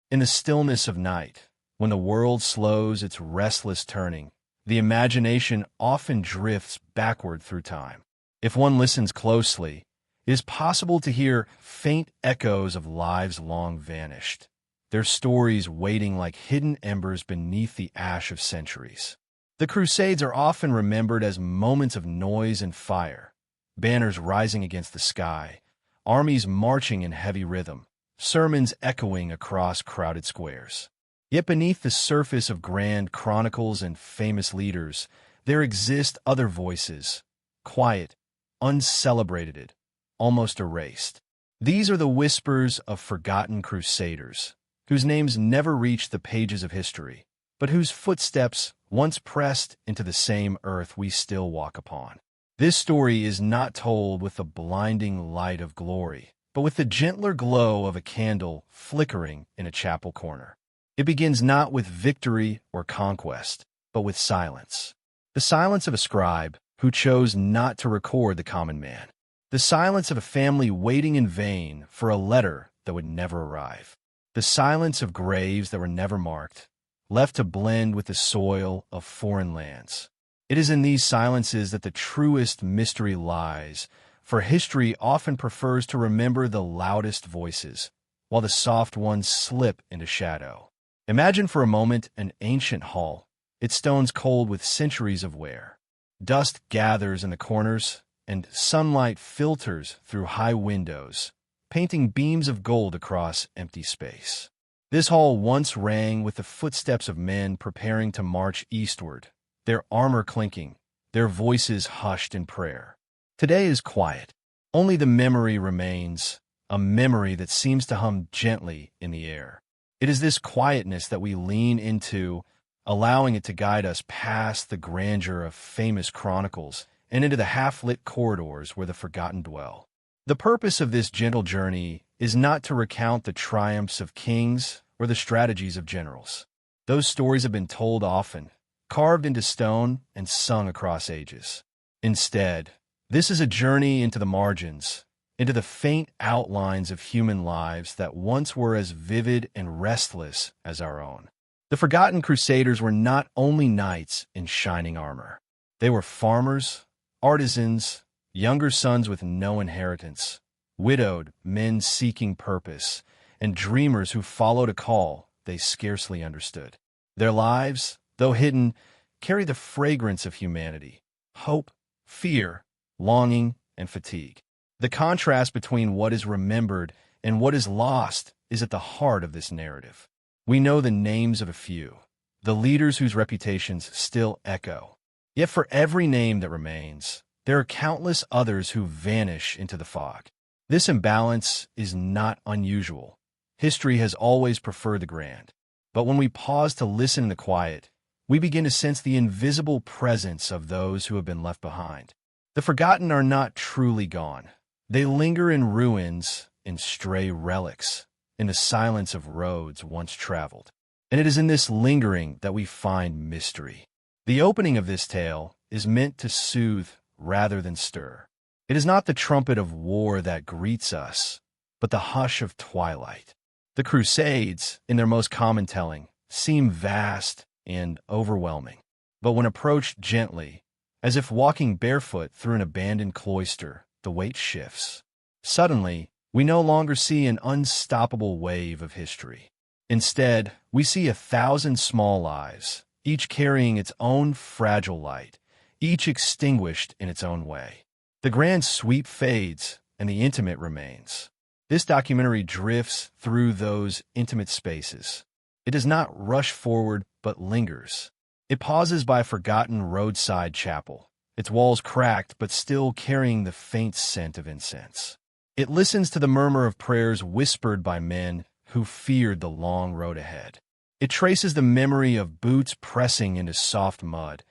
In the stillness of night, when the world slows its restless turning, the imagination often drifts backward through time. If one listens closely, it is possible to hear faint echoes of lives long vanished, their stories waiting like hidden embers beneath the ash of centuries. The Crusades are often remembered as moments of noise and fire, banners rising against the sky, armies marching in heavy rhythm, sermons echoing across crowded squares. Yet beneath the surface of grand chronicles and famous leaders, there exist other voices, quiet, uncelebrated, almost erased. These are the whispers of forgotten crusaders, whose names never reached the pages of history, but whose footsteps once pressed into the same earth we still walk upon. This story is not told with the blinding light of glory, but with the gentler glow of a candle flickering in a chapel corner. It begins not with victory or conquest, but with silence. The silence of a scribe who chose not to record the common man. The silence of a family waiting in vain for a letter that would never arrive. The silence of graves that were never marked, left to blend with the soil of foreign lands. It is in these silences that the truest mystery lies, for history often prefers to remember the loudest voices, while the soft ones slip into shadow. Imagine for a moment an ancient hall, its stones cold with centuries of wear. Dust gathers in the corners, and sunlight filters through high windows, painting beams of gold across empty space. This hall once rang with the footsteps of men preparing to march eastward, their armor clinking, their voices hushed in prayer. Today is quiet. Only the memory remains, a memory that seems to hum gently in the air. It is this quietness that we lean into, allowing it to guide us past the grandeur of famous chronicles and into the half-lit corridors where the forgotten dwell. The purpose of this gentle journey is not to recount the triumphs of kings or the strategies of generals. Those stories have been told often, carved into stone and sung across ages. Instead, this is a journey into the margins, into the faint outlines of human lives that once were as vivid and restless as our own. The forgotten crusaders were not only knights in shining armor. They were farmers, artisans, younger sons with no inheritance, widowed men seeking purpose, and dreamers who followed a call they scarcely understood. Their lives, though hidden, carry the fragrance of humanity, hope, fear, longing, and fatigue. The contrast between what is remembered and what is lost is at the heart of this narrative. We know the names of a few, the leaders whose reputations still echo. Yet for every name that remains, there are countless others who vanish into the fog. This imbalance is not unusual. History has always preferred the grand. But when we pause to listen in the quiet, we begin to sense the invisible presence of those who have been left behind. The forgotten are not truly gone. They linger in ruins, in stray relics, in the silence of roads once traveled. And it is in this lingering that we find mystery. The opening of this tale is meant to soothe rather than stir. It is not the trumpet of war that greets us, but the hush of twilight. The Crusades, in their most common telling, seem vast and overwhelming. But when approached gently, as if walking barefoot through an abandoned cloister, the weight shifts. Suddenly, we no longer see an unstoppable wave of history. Instead, we see 1,000 small lives, each carrying its own fragile light, each extinguished in its own way. The grand sweep fades, and the intimate remains. This documentary drifts through those intimate spaces. It does not rush forward, but lingers. It pauses by a forgotten roadside chapel, its walls cracked but still carrying the faint scent of incense. It listens to the murmur of prayers whispered by men who feared the long road ahead. It traces the memory of boots pressing into soft mud,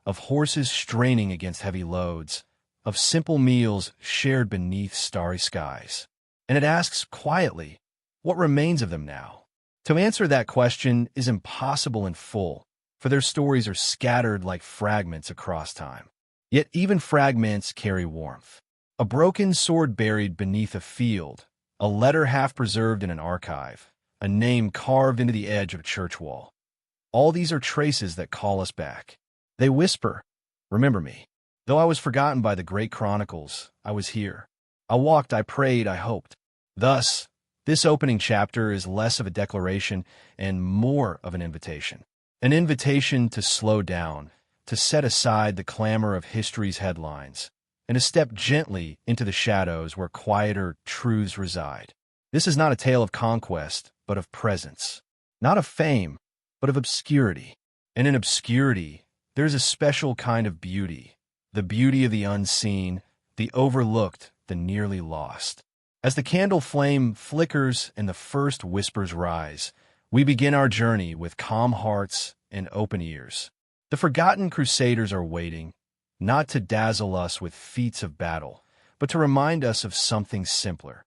of horses straining against heavy loads, of simple meals shared beneath starry skies. And it asks quietly, what remains of them now? To answer that question is impossible in full, for their stories are scattered like fragments across time. Yet even fragments carry warmth. A broken sword buried beneath a field, a letter half preserved in an archive, a name carved into the edge of a church wall. All these are traces that call us back. They whisper, "Remember me." Though I was forgotten by the great chronicles, I was here. I walked, I prayed, I hoped. Thus, this opening chapter is less of a declaration and more of an invitation. An invitation to slow down, to set aside the clamor of history's headlines, and to step gently into the shadows where quieter truths reside. This is not a tale of conquest, but of presence. Not of fame, but of obscurity. And in obscurity, there's a special kind of beauty, the beauty of the unseen, the overlooked, the nearly lost. As the candle flame flickers and the first whispers rise, we begin our journey with calm hearts and open ears. The forgotten Crusaders are waiting, not to dazzle us with feats of battle, but to remind us of something simpler,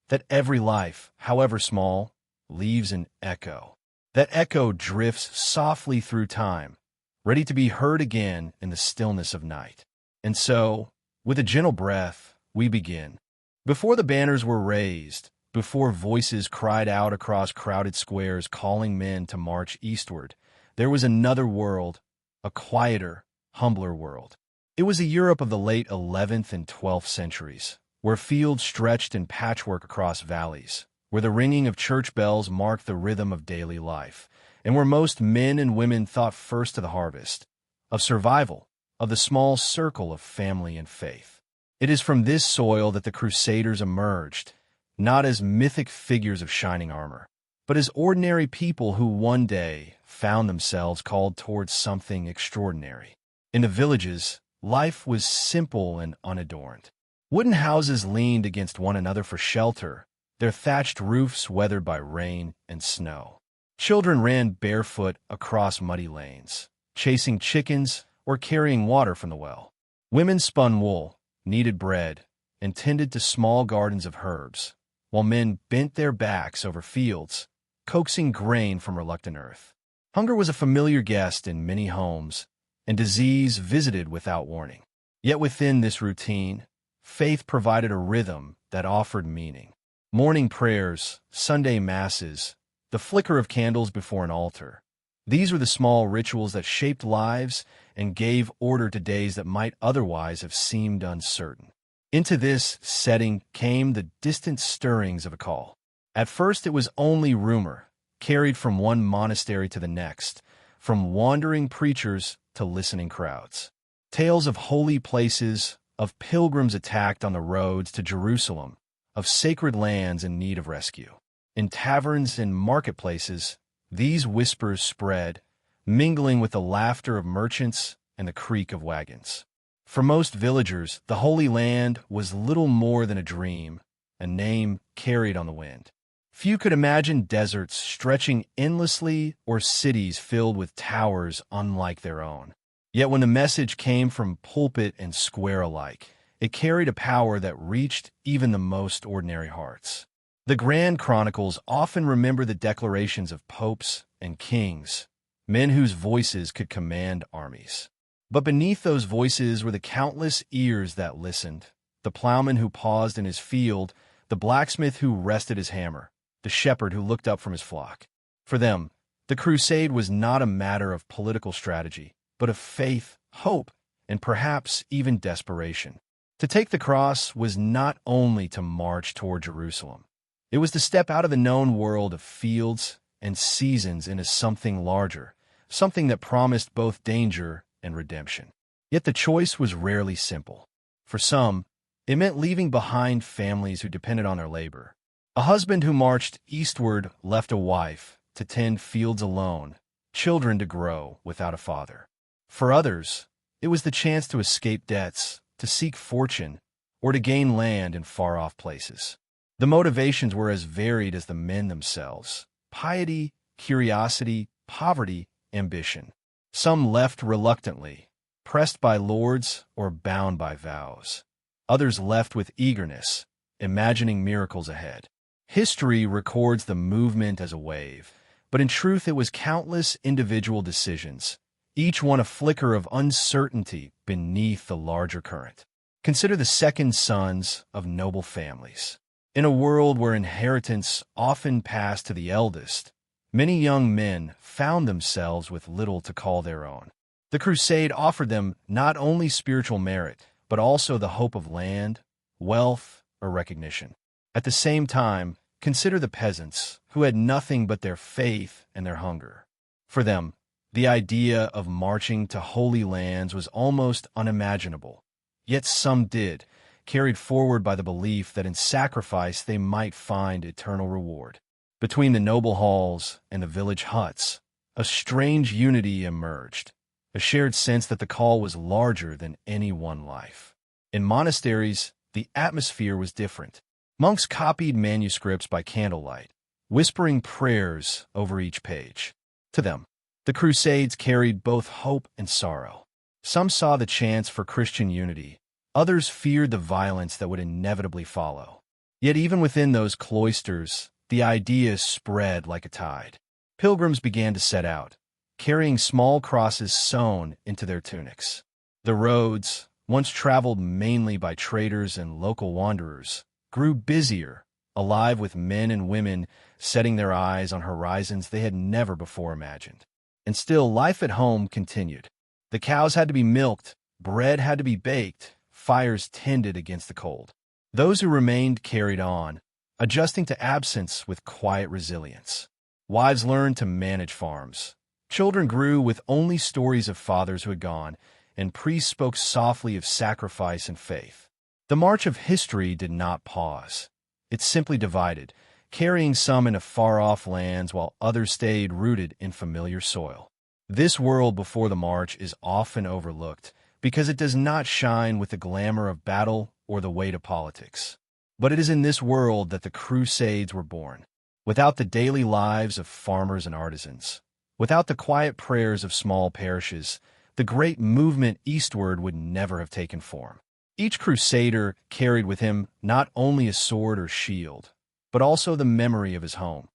that every life, however small, leaves an echo. That echo drifts softly through time, ready to be heard again in the stillness of night. And so, with a gentle breath, we begin. Before the banners were raised, before voices cried out across crowded squares calling men to march eastward, there was another world, a quieter, humbler world. It was a Europe of the late 11th and 12th centuries, where fields stretched in patchwork across valleys, where the ringing of church bells marked the rhythm of daily life, and where most men and women thought first of the harvest, of survival, of the small circle of family and faith. It is from this soil that the Crusaders emerged, not as mythic figures of shining armor, but as ordinary people who one day found themselves called towards something extraordinary. In the villages, life was simple and unadorned. Wooden houses leaned against one another for shelter, their thatched roofs weathered by rain and snow. Children ran barefoot across muddy lanes, chasing chickens or carrying water from the well. Women spun wool, kneaded bread, and tended to small gardens of herbs, while men bent their backs over fields, coaxing grain from reluctant earth. Hunger was a familiar guest in many homes, and disease visited without warning. Yet within this routine, faith provided a rhythm that offered meaning. Morning prayers, Sunday masses, the flicker of candles before an altar. These were the small rituals that shaped lives and gave order to days that might otherwise have seemed uncertain. Into this setting came the distant stirrings of a call. At first it was only rumor, carried from one monastery to the next, from wandering preachers to listening crowds. Tales of holy places, of pilgrims attacked on the roads to Jerusalem, of sacred lands in need of rescue. In taverns and marketplaces, these whispers spread, mingling with the laughter of merchants and the creak of wagons. For most villagers, the Holy Land was little more than a dream, a name carried on the wind. Few could imagine deserts stretching endlessly or cities filled with towers unlike their own. Yet when the message came from pulpit and square alike, it carried a power that reached even the most ordinary hearts. The Grand Chronicles often remember the declarations of popes and kings, men whose voices could command armies. But beneath those voices were the countless ears that listened, the plowman who paused in his field, the blacksmith who rested his hammer, the shepherd who looked up from his flock. For them, the crusade was not a matter of political strategy, but of faith, hope, and perhaps even desperation. To take the cross was not only to march toward Jerusalem. It was to step out of the known world of fields and seasons into something larger, something that promised both danger and redemption. Yet the choice was rarely simple. For some, it meant leaving behind families who depended on their labor. A husband who marched eastward left a wife to tend fields alone, children to grow without a father. For others, it was the chance to escape debts, to seek fortune, or to gain land in far-off places. The motivations were as varied as the men themselves: piety, curiosity, poverty, ambition. Some left reluctantly, pressed by lords or bound by vows. Others left with eagerness, imagining miracles ahead. History records the movement as a wave, but in truth it was countless individual decisions, each one a flicker of uncertainty beneath the larger current. Consider the second sons of noble families. In a world where inheritance often passed to the eldest, many young men found themselves with little to call their own. The crusade offered them not only spiritual merit, but also the hope of land, wealth, or recognition. At the same time, consider the peasants, who had nothing but their faith and their hunger. For them, the idea of marching to holy lands was almost unimaginable. Yet some did, carried forward by the belief that in sacrifice they might find eternal reward. Between the noble halls and the village huts, a strange unity emerged, a shared sense that the call was larger than any one life. In monasteries, the atmosphere was different. Monks copied manuscripts by candlelight, whispering prayers over each page. To them, the Crusades carried both hope and sorrow. Some saw the chance for Christian unity. Others feared the violence that would inevitably follow. Yet even within those cloisters, the idea spread like a tide. Pilgrims began to set out, carrying small crosses sewn into their tunics. The roads, once traveled mainly by traders and local wanderers, grew busier, alive with men and women setting their eyes on horizons they had never before imagined. And still, life at home continued. The cows had to be milked, bread had to be baked, fires tended against the cold. Those who remained carried on, adjusting to absence with quiet resilience. Wives learned to manage farms. Children grew with only stories of fathers who had gone, and priests spoke softly of sacrifice and faith. The march of history did not pause. It simply divided, carrying some into far-off lands while others stayed rooted in familiar soil. This world before the march is often overlooked because it does not shine with the glamour of battle or the weight of politics. But it is in this world that the Crusades were born. Without the daily lives of farmers and artisans, without the quiet prayers of small parishes, the great movement eastward would never have taken form. Each crusader carried with him not only a sword or shield, but also the memory of his home,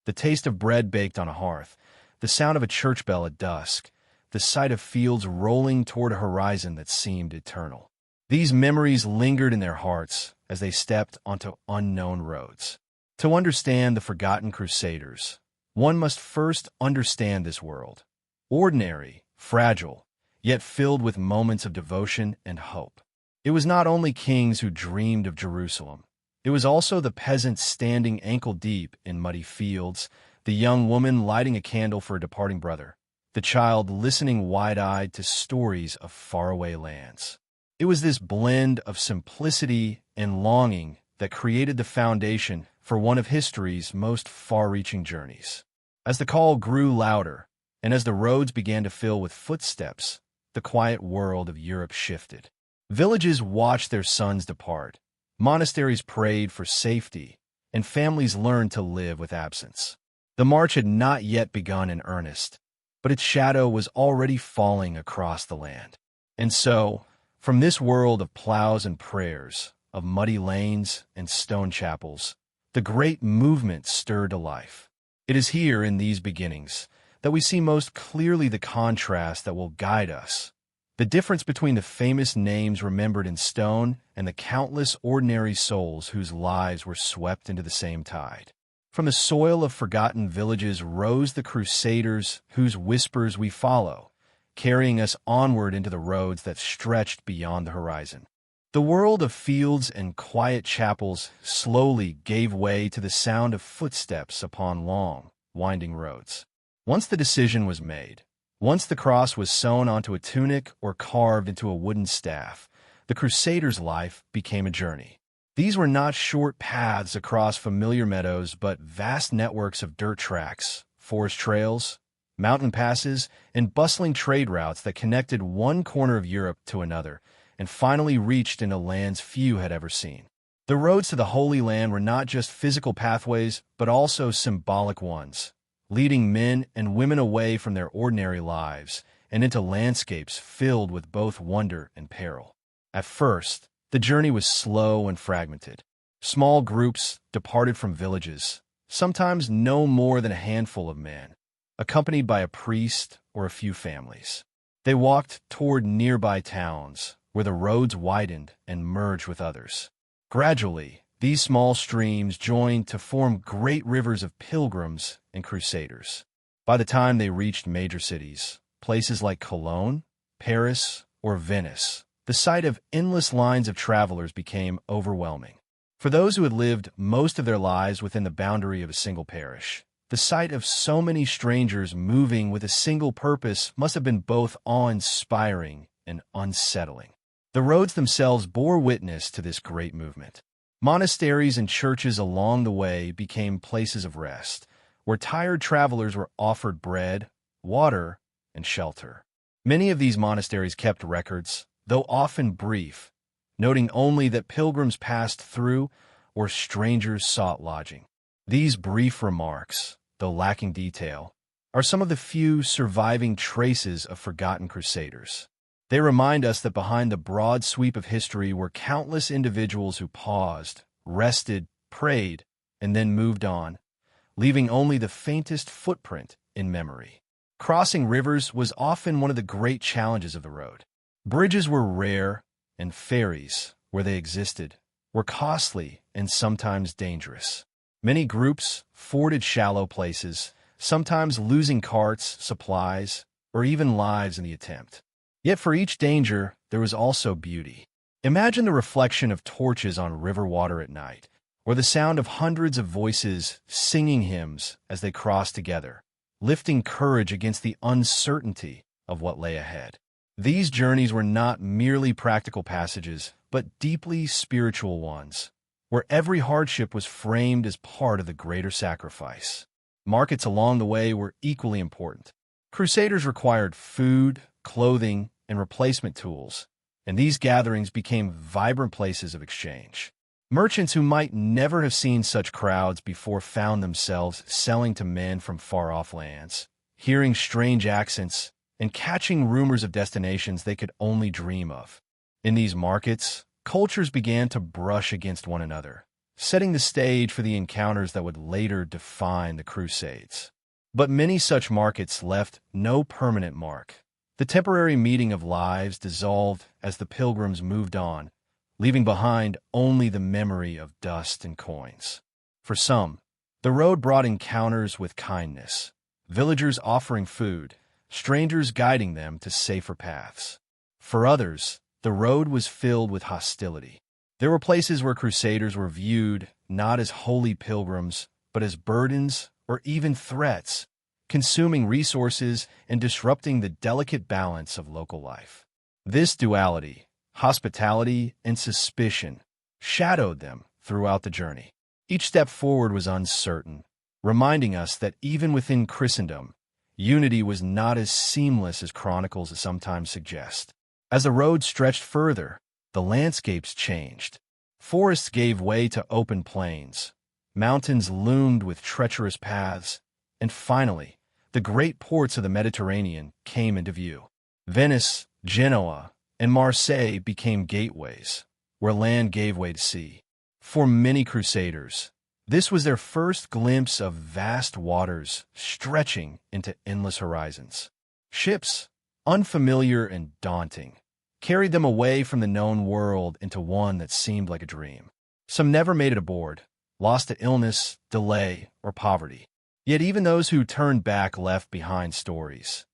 the taste of bread baked on a hearth, the sound of a church bell at dusk, the sight of fields rolling toward a horizon that seemed eternal. These memories lingered in their hearts as they stepped onto unknown roads. To understand the forgotten Crusaders, one must first understand this world. Ordinary, fragile, yet filled with moments of devotion and hope. It was not only kings who dreamed of Jerusalem. It was also the peasants standing ankle-deep in muddy fields, the young woman lighting a candle for a departing brother, the child listening wide-eyed to stories of faraway lands. It was this blend of simplicity and longing that created the foundation for one of history's most far-reaching journeys. As the call grew louder, and as the roads began to fill with footsteps, the quiet world of Europe shifted. Villages watched their sons depart, monasteries prayed for safety, and families learned to live with absence. The march had not yet begun in earnest, but its shadow was already falling across the land. And so, from this world of plows and prayers, of muddy lanes and stone chapels, the great movement stirred to life. It is here in these beginnings that we see most clearly the contrast that will guide us, the difference between the famous names remembered in stone and the countless ordinary souls whose lives were swept into the same tide. From the soil of forgotten villages rose the Crusaders whose whispers we follow, carrying us onward into the roads that stretched beyond the horizon. The world of fields and quiet chapels slowly gave way to the sound of footsteps upon long, winding roads. Once the decision was made, once the cross was sewn onto a tunic or carved into a wooden staff, the Crusader's life became a journey. These were not short paths across familiar meadows, but vast networks of dirt tracks, forest trails, mountain passes, and bustling trade routes that connected one corner of Europe to another, and finally reached into lands few had ever seen. The roads to the Holy Land were not just physical pathways, but also symbolic ones, leading men and women away from their ordinary lives and into landscapes filled with both wonder and peril. At first, the journey was slow and fragmented. Small groups departed from villages, sometimes no more than a handful of men, accompanied by a priest or a few families. They walked toward nearby towns, where the roads widened and merged with others. Gradually, These small streams joined to form great rivers of pilgrims and crusaders. By the time they reached major cities, places like Cologne, Paris, or Venice, the sight of endless lines of travelers became overwhelming. For those who had lived most of their lives within the boundary of a single parish, the sight of so many strangers moving with a single purpose must have been both awe-inspiring and unsettling. The roads themselves bore witness to this great movement. Monasteries and churches along the way became places of rest, where tired travelers were offered bread, water, and shelter. Many of these monasteries kept records, though often brief, noting only that pilgrims passed through or strangers sought lodging. These brief remarks, though lacking detail, are some of the few surviving traces of forgotten crusaders. They remind us that behind the broad sweep of history were countless individuals who paused, rested, prayed, and then moved on, leaving only the faintest footprint in memory. Crossing rivers was often one of the great challenges of the road. Bridges were rare, and ferries, where they existed, were costly and sometimes dangerous. Many groups forded shallow places, sometimes losing carts, supplies, or even lives in the attempt. Yet for each danger, there was also beauty. Imagine the reflection of torches on river water at night, or the sound of hundreds of voices singing hymns as they crossed together, lifting courage against the uncertainty of what lay ahead. These journeys were not merely practical passages, but deeply spiritual ones, where every hardship was framed as part of the greater sacrifice. Markets along the way were equally important. Crusaders required food, clothing, and replacement tools, and these gatherings became vibrant places of exchange. Merchants who might never have seen such crowds before found themselves selling to men from far-off lands, hearing strange accents, and catching rumors of destinations they could only dream of. In these markets, cultures began to brush against one another, setting the stage for the encounters that would later define the Crusades. But many such markets left no permanent mark. The temporary meeting of lives dissolved as the pilgrims moved on, leaving behind only the memory of dust and coins. For some, the road brought encounters with kindness, villagers offering food, strangers guiding them to safer paths. For others, the road was filled with hostility. There were places where crusaders were viewed not as holy pilgrims, but as burdens or even threats, consuming resources and disrupting the delicate balance of local life. This duality, hospitality and suspicion, shadowed them throughout the journey. Each step forward was uncertain, reminding us that even within Christendom, unity was not as seamless as chronicles sometimes suggest. As the road stretched further, the landscapes changed. Forests gave way to open plains, mountains loomed with treacherous paths, and finally, the great ports of the Mediterranean came into view. Venice, Genoa, and Marseille became gateways, where land gave way to sea. For many crusaders, this was their first glimpse of vast waters stretching into endless horizons. Ships, unfamiliar and daunting, carried them away from the known world into one that seemed like a dream. Some never made it aboard, lost to illness, delay, or poverty. Yet even those who turned back left behind stories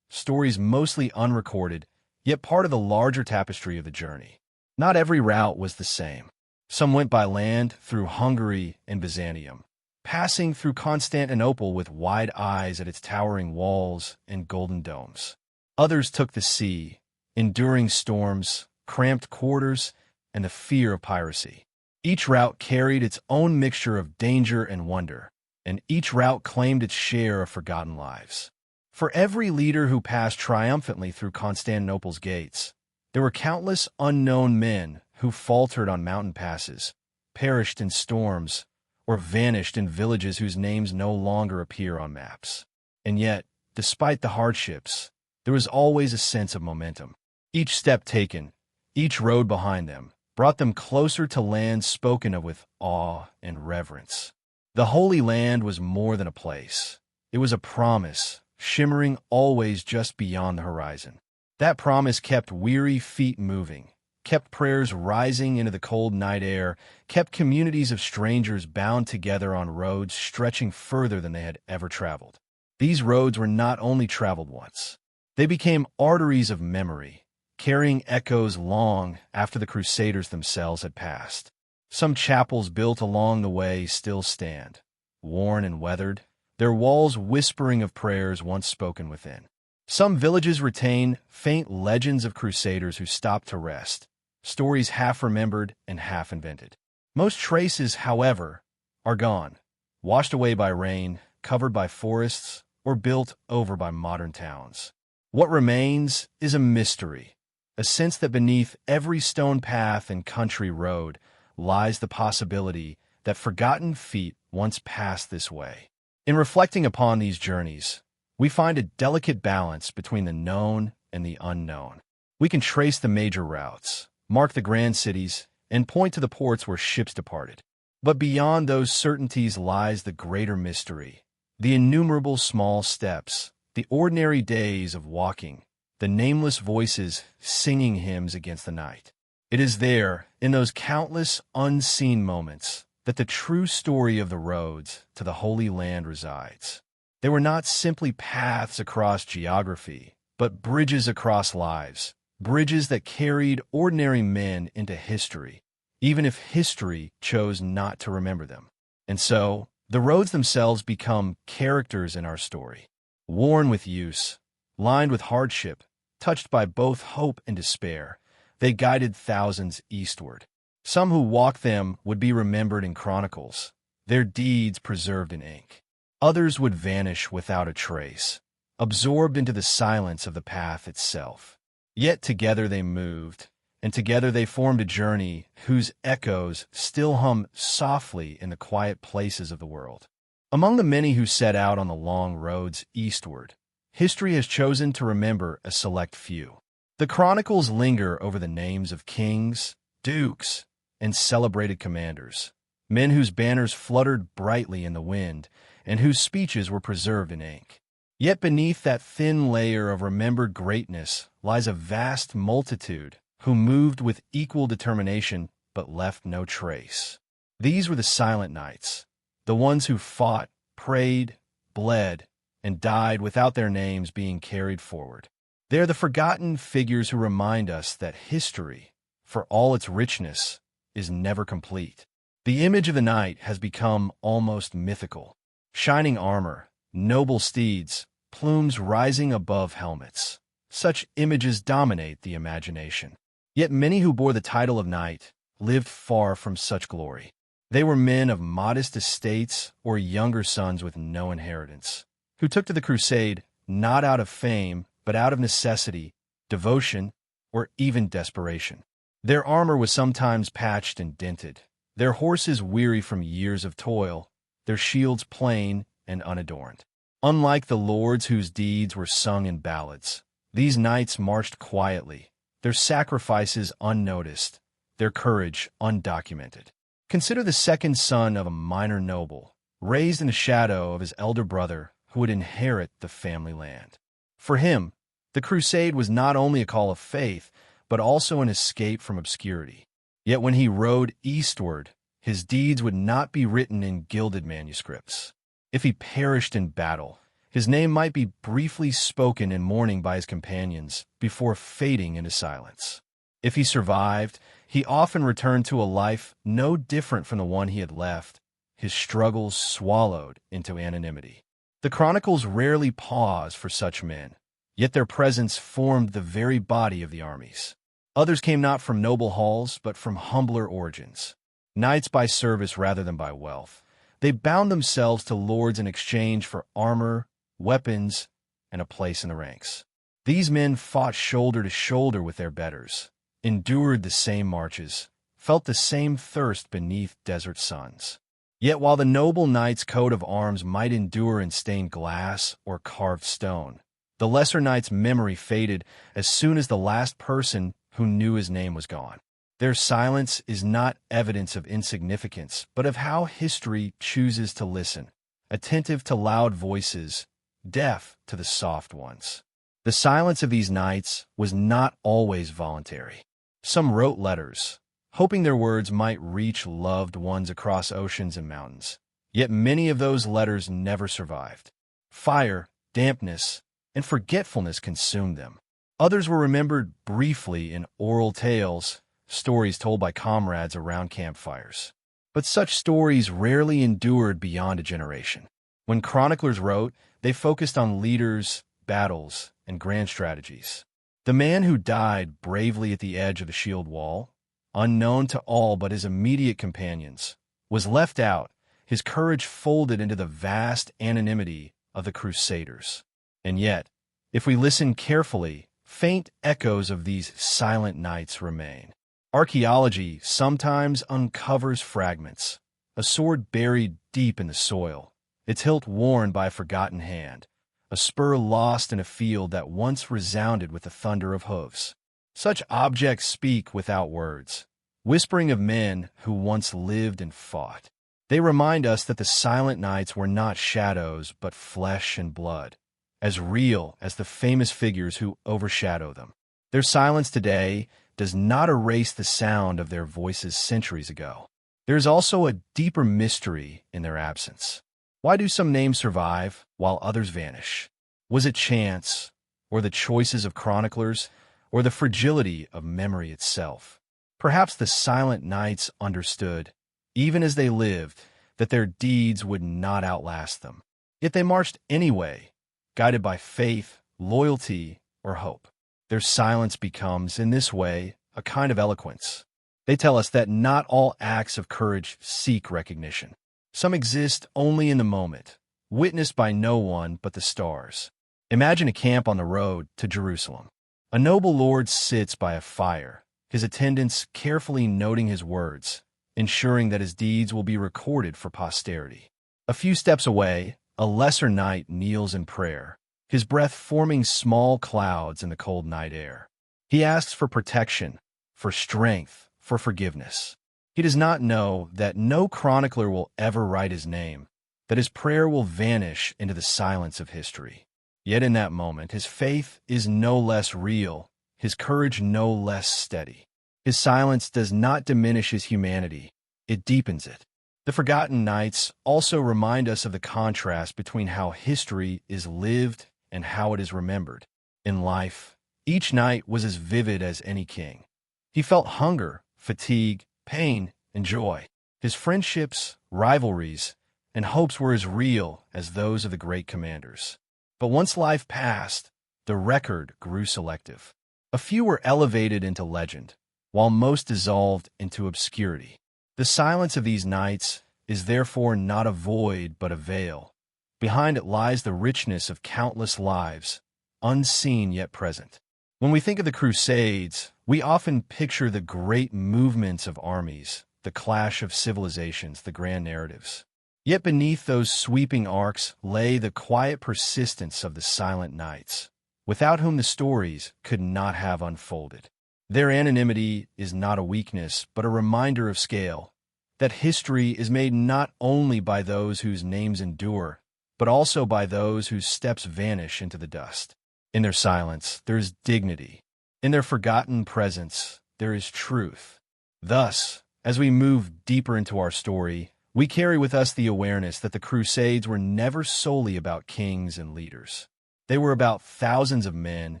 mostly unrecorded, yet part of the larger tapestry of the journey. Not every route was the same. Some went by land through Hungary and Byzantium, passing through Constantinople with wide eyes at its towering walls and golden domes. Others took the sea, enduring storms, cramped quarters, and the fear of piracy. Each route carried its own mixture of danger and wonder, and each route claimed its share of forgotten lives. For every leader who passed triumphantly through Constantinople's gates, there were countless unknown men who faltered on mountain passes, perished in storms, or vanished in villages whose names no longer appear on maps. And yet, despite the hardships, there was always a sense of momentum. Each step taken, each road behind them, brought them closer to lands spoken of with awe and reverence. The Holy Land was more than a place. It was a promise, shimmering always just beyond the horizon. That promise kept weary feet moving, kept prayers rising into the cold night air, kept communities of strangers bound together on roads stretching further than they had ever traveled. These roads were not only traveled once. They became arteries of memory, carrying echoes long after the Crusaders themselves had passed. Some chapels built along the way still stand, worn and weathered, their walls whispering of prayers once spoken within. Some villages retain faint legends of Crusaders who stopped to rest, stories half remembered and half invented. Most traces, however, are gone, washed away by rain, covered by forests, or built over by modern towns. What remains is a mystery, a sense that beneath every stone path and country road lies the possibility that forgotten feet once passed this way. In reflecting upon these journeys, we find a delicate balance between the known and the unknown. We can trace the major routes, mark the grand cities, and point to the ports where ships departed. But beyond those certainties lies the greater mystery, the innumerable small steps, the ordinary days of walking, the nameless voices singing hymns against the night. It is there, in those countless unseen moments, that the true story of the roads to the Holy Land resides. They were not simply paths across geography, but bridges across lives, bridges that carried ordinary men into history, even if history chose not to remember them. And so, the roads themselves become characters in our story, worn with use, lined with hardship, touched by both hope and despair. They guided thousands eastward. Some who walked them would be remembered in chronicles, their deeds preserved in ink. Others would vanish without a trace, absorbed into the silence of the path itself. Yet together they moved, and together they formed a journey whose echoes still hum softly in the quiet places of the world. Among the many who set out on the long roads eastward, history has chosen to remember a select few. The chronicles linger over the names of kings, dukes, and celebrated commanders, men whose banners fluttered brightly in the wind and whose speeches were preserved in ink. Yet beneath that thin layer of remembered greatness lies a vast multitude who moved with equal determination but left no trace. These were the silent knights, the ones who fought, prayed, bled, and died without their names being carried forward. They are the forgotten figures who remind us that history, for all its richness, is never complete. The image of the knight has become almost mythical. Shining armor, noble steeds, plumes rising above helmets. Such images dominate the imagination. Yet many who bore the title of knight lived far from such glory. They were men of modest estates or younger sons with no inheritance, who took to the crusade not out of fame, but out of necessity, devotion, or even desperation. Their armor was sometimes patched and dented, their horses weary from years of toil, their shields plain and unadorned. Unlike the lords whose deeds were sung in ballads, these knights marched quietly, their sacrifices unnoticed, their courage undocumented. Consider the second son of a minor noble, raised in the shadow of his elder brother who would inherit the family land. For him, the crusade was not only a call of faith, but also an escape from obscurity. Yet when he rode eastward, his deeds would not be written in gilded manuscripts. If he perished in battle, his name might be briefly spoken in mourning by his companions before fading into silence. If he survived, he often returned to a life no different from the one he had left, his struggles swallowed into anonymity. The chronicles rarely pause for such men, yet their presence formed the very body of the armies. Others came not from noble halls, but from humbler origins. Knights by service rather than by wealth. They bound themselves to lords in exchange for armor, weapons, and a place in the ranks. These men fought shoulder to shoulder with their betters, endured the same marches, felt the same thirst beneath desert suns. Yet while the noble knight's coat of arms might endure in stained glass or carved stone, the lesser knight's memory faded as soon as the last person who knew his name was gone. Their silence is not evidence of insignificance, but of how history chooses to listen, attentive to loud voices, deaf to the soft ones. The silence of these knights was not always voluntary. Some wrote letters, hoping their words might reach loved ones across oceans and mountains. Yet many of those letters never survived. Fire, dampness, and forgetfulness consumed them. Others were remembered briefly in oral tales, stories told by comrades around campfires. But such stories rarely endured beyond a generation. When chroniclers wrote, they focused on leaders, battles, and grand strategies. The man who died bravely at the edge of the shield wall, unknown to all but his immediate companions, was left out, his courage folded into the vast anonymity of the Crusaders. And yet, if we listen carefully, faint echoes of these silent nights remain. Archaeology sometimes uncovers fragments, a sword buried deep in the soil, its hilt worn by a forgotten hand, a spur lost in a field that once resounded with the thunder of hooves. Such objects speak without words, whispering of men who once lived and fought. They remind us that the silent nights were not shadows but flesh and blood, as real as the famous figures who overshadow them. Their silence today does not erase the sound of their voices centuries ago. There is also a deeper mystery in their absence. Why do some names survive while others vanish? Was it chance, or the choices of chroniclers, or the fragility of memory itself? Perhaps the silent knights understood, even as they lived, that their deeds would not outlast them. Yet they marched anyway, guided by faith, loyalty, or hope. Their silence becomes, in this way, a kind of eloquence. They tell us that not all acts of courage seek recognition. Some exist only in the moment, witnessed by no one but the stars. Imagine a camp on the road to Jerusalem. A noble lord sits by a fire, his attendants carefully noting his words, ensuring that his deeds will be recorded for posterity. A few steps away, a lesser knight kneels in prayer, his breath forming small clouds in the cold night air. He asks for protection, for strength, for forgiveness. He does not know that no chronicler will ever write his name, that his prayer will vanish into the silence of history. Yet in that moment, his faith is no less real, his courage no less steady. His silence does not diminish his humanity, it deepens it. The Forgotten Knights also remind us of the contrast between how history is lived and how it is remembered. In life, each knight was as vivid as any king. He felt hunger, fatigue, pain, and joy. His friendships, rivalries, and hopes were as real as those of the great commanders. But once life passed, the record grew selective. A few were elevated into legend, while most dissolved into obscurity. The silence of these knights is therefore not a void but a veil. Behind it lies the richness of countless lives, unseen yet present. When we think of the Crusades, we often picture the great movements of armies, the clash of civilizations, the grand narratives. Yet beneath those sweeping arcs lay the quiet persistence of the silent knights, without whom the stories could not have unfolded. Their anonymity is not a weakness, but a reminder of scale, that history is made not only by those whose names endure, but also by those whose steps vanish into the dust. In their silence, there is dignity. In their forgotten presence, there is truth. Thus, as we move deeper into our story, we carry with us the awareness that the Crusades were never solely about kings and leaders. They were about thousands of men,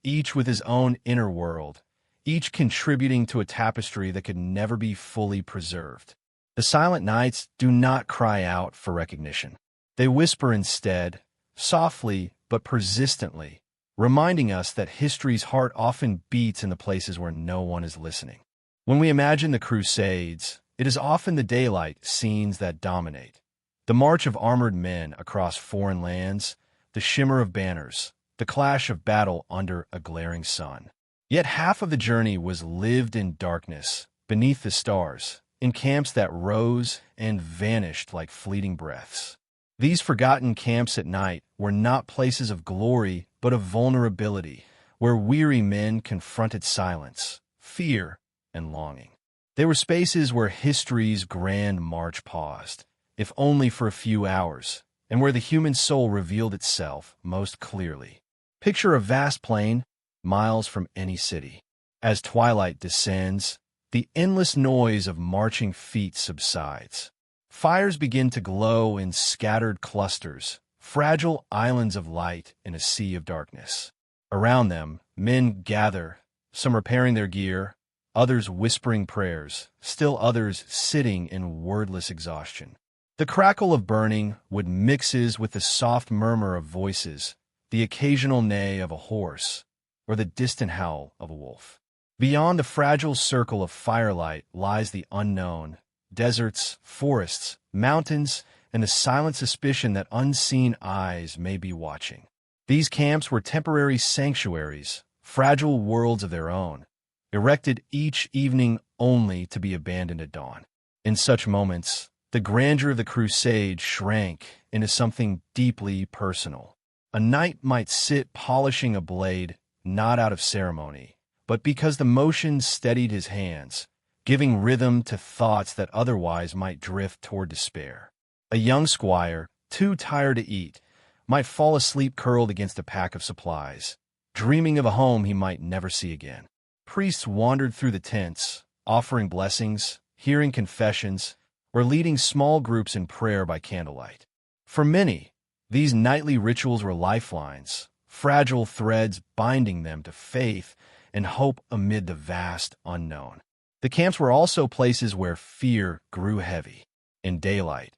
each with his own inner world, each contributing to a tapestry that could never be fully preserved. The silent knights do not cry out for recognition. They whisper instead, softly but persistently, reminding us that history's heart often beats in the places where no one is listening. When we imagine the Crusades, it is often the daylight scenes that dominate. The march of armored men across foreign lands, the shimmer of banners, the clash of battle under a glaring sun. Yet half of the journey was lived in darkness, beneath the stars, in camps that rose and vanished like fleeting breaths. These forgotten camps at night were not places of glory, but of vulnerability, where weary men confronted silence, fear, and longing. They were spaces where history's grand march paused, if only for a few hours, and where the human soul revealed itself most clearly. Picture a vast plain, miles from any city. As twilight descends, the endless noise of marching feet subsides. Fires begin to glow in scattered clusters, fragile islands of light in a sea of darkness. Around them, men gather, some repairing their gear, others whispering prayers, still others sitting in wordless exhaustion. The crackle of burning wood mixes with the soft murmur of voices, the occasional neigh of a horse, or the distant howl of a wolf. Beyond the fragile circle of firelight lies the unknown, deserts, forests, mountains, and the silent suspicion that unseen eyes may be watching. These camps were temporary sanctuaries, fragile worlds of their own, erected each evening only to be abandoned at dawn. In such moments, the grandeur of the crusade shrank into something deeply personal. A knight might sit polishing a blade, not out of ceremony, but because the motion steadied his hands, giving rhythm to thoughts that otherwise might drift toward despair. A young squire, too tired to eat, might fall asleep curled against a pack of supplies, dreaming of a home he might never see again. Priests wandered through the tents, offering blessings, hearing confessions, or leading small groups in prayer by candlelight. For many, these nightly rituals were lifelines, fragile threads binding them to faith and hope amid the vast unknown. The camps were also places where fear grew heavy. In daylight,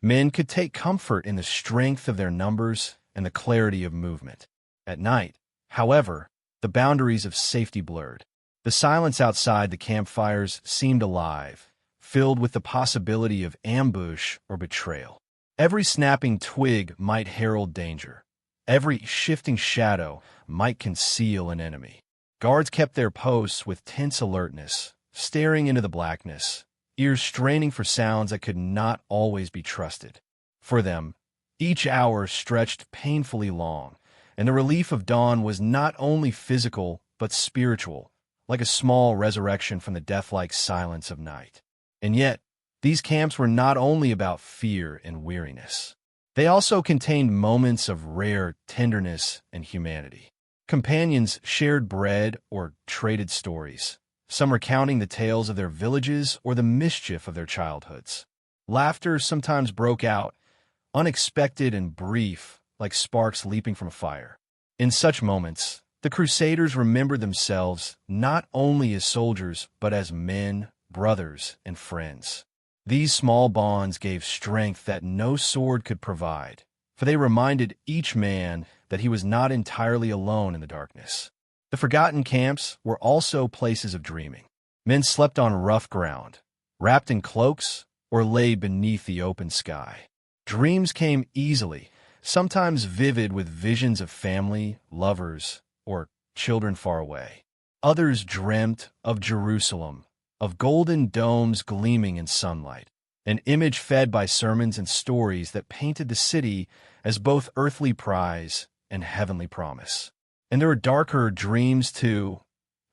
men could take comfort in the strength of their numbers and the clarity of movement. At night, however, the boundaries of safety blurred. The silence outside the campfires seemed alive, filled with the possibility of ambush or betrayal. Every snapping twig might herald danger. Every shifting shadow might conceal an enemy. Guards kept their posts with tense alertness, staring into the blackness, ears straining for sounds that could not always be trusted. For them, each hour stretched painfully long, and the relief of dawn was not only physical but spiritual, like a small resurrection from the death-like silence of night. And yet, these camps were not only about fear and weariness. They also contained moments of rare tenderness and humanity. Companions shared bread or traded stories, some recounting the tales of their villages or the mischief of their childhoods. Laughter sometimes broke out, unexpected and brief, like sparks leaping from a fire. In such moments, the Crusaders remembered themselves not only as soldiers, but as men, brothers, and friends. These small bonds gave strength that no sword could provide, for they reminded each man that he was not entirely alone in the darkness. The forgotten camps were also places of dreaming. Men slept on rough ground, wrapped in cloaks, or lay beneath the open sky. Dreams came easily, sometimes vivid with visions of family, lovers, or children far away. Others dreamt of Jerusalem, of golden domes gleaming in sunlight, an image fed by sermons and stories that painted the city as both earthly prize and heavenly promise. And there were darker dreams too,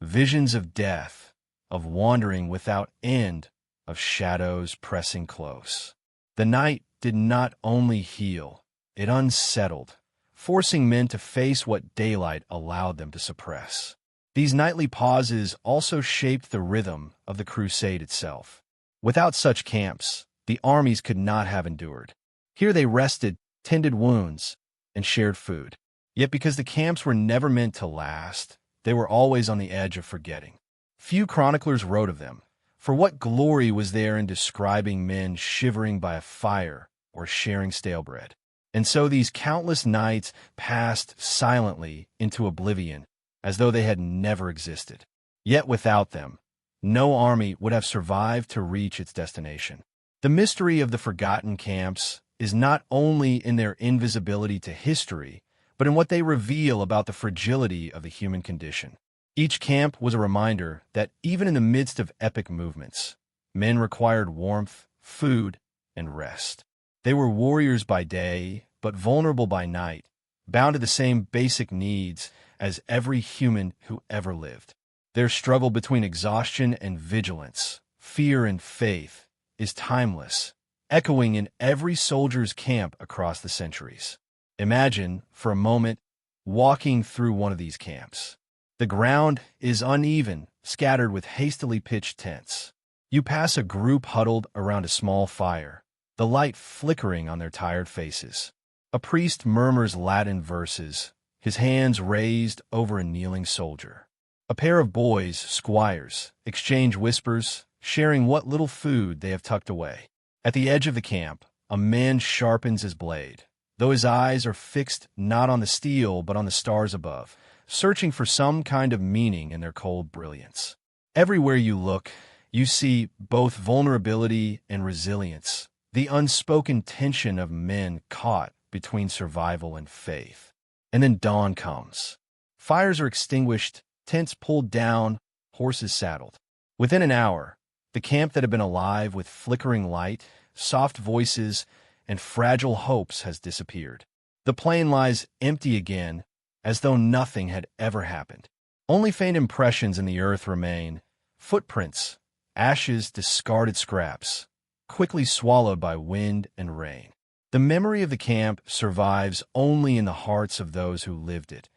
visions of death, of wandering without end, of shadows pressing close. The night did not only heal, it unsettled, forcing men to face what daylight allowed them to suppress. These nightly pauses also shaped the rhythm of the crusade itself. Without such camps, the armies could not have endured. Here they rested, tended wounds, and shared food. Yet because the camps were never meant to last, they were always on the edge of forgetting. Few chroniclers wrote of them, for what glory was there in describing men shivering by a fire or sharing stale bread? And so these countless nights passed silently into oblivion, as though they had never existed. Yet without them, no army would have survived to reach its destination. The mystery of the forgotten camps is not only in their invisibility to history, but in what they reveal about the fragility of the human condition. Each camp was a reminder that even in the midst of epic movements, men required warmth, food, and rest. They were warriors by day, but vulnerable by night, bound to the same basic needs as every human who ever lived. Their struggle between exhaustion and vigilance, fear and faith, is timeless, echoing in every soldier's camp across the centuries. Imagine, for a moment, walking through one of these camps. The ground is uneven, scattered with hastily pitched tents. You pass a group huddled around a small fire, the light flickering on their tired faces. A priest murmurs Latin verses, his hands raised over a kneeling soldier. A pair of boys, squires, exchange whispers, sharing what little food they have tucked away. At the edge of the camp, a man sharpens his blade, though his eyes are fixed not on the steel but on the stars above, searching for some kind of meaning in their cold brilliance. Everywhere you look, you see both vulnerability and resilience, the unspoken tension of men caught between survival and faith. And then dawn comes. Fires are extinguished, tents pulled down, horses saddled. Within an hour, the camp that had been alive with flickering light, soft voices, and fragile hopes has disappeared. The plain lies empty again, as though nothing had ever happened. Only faint impressions in the earth remain, footprints, ashes, discarded scraps, quickly swallowed by wind and rain. The memory of the camp survives only in the hearts of those who lived it,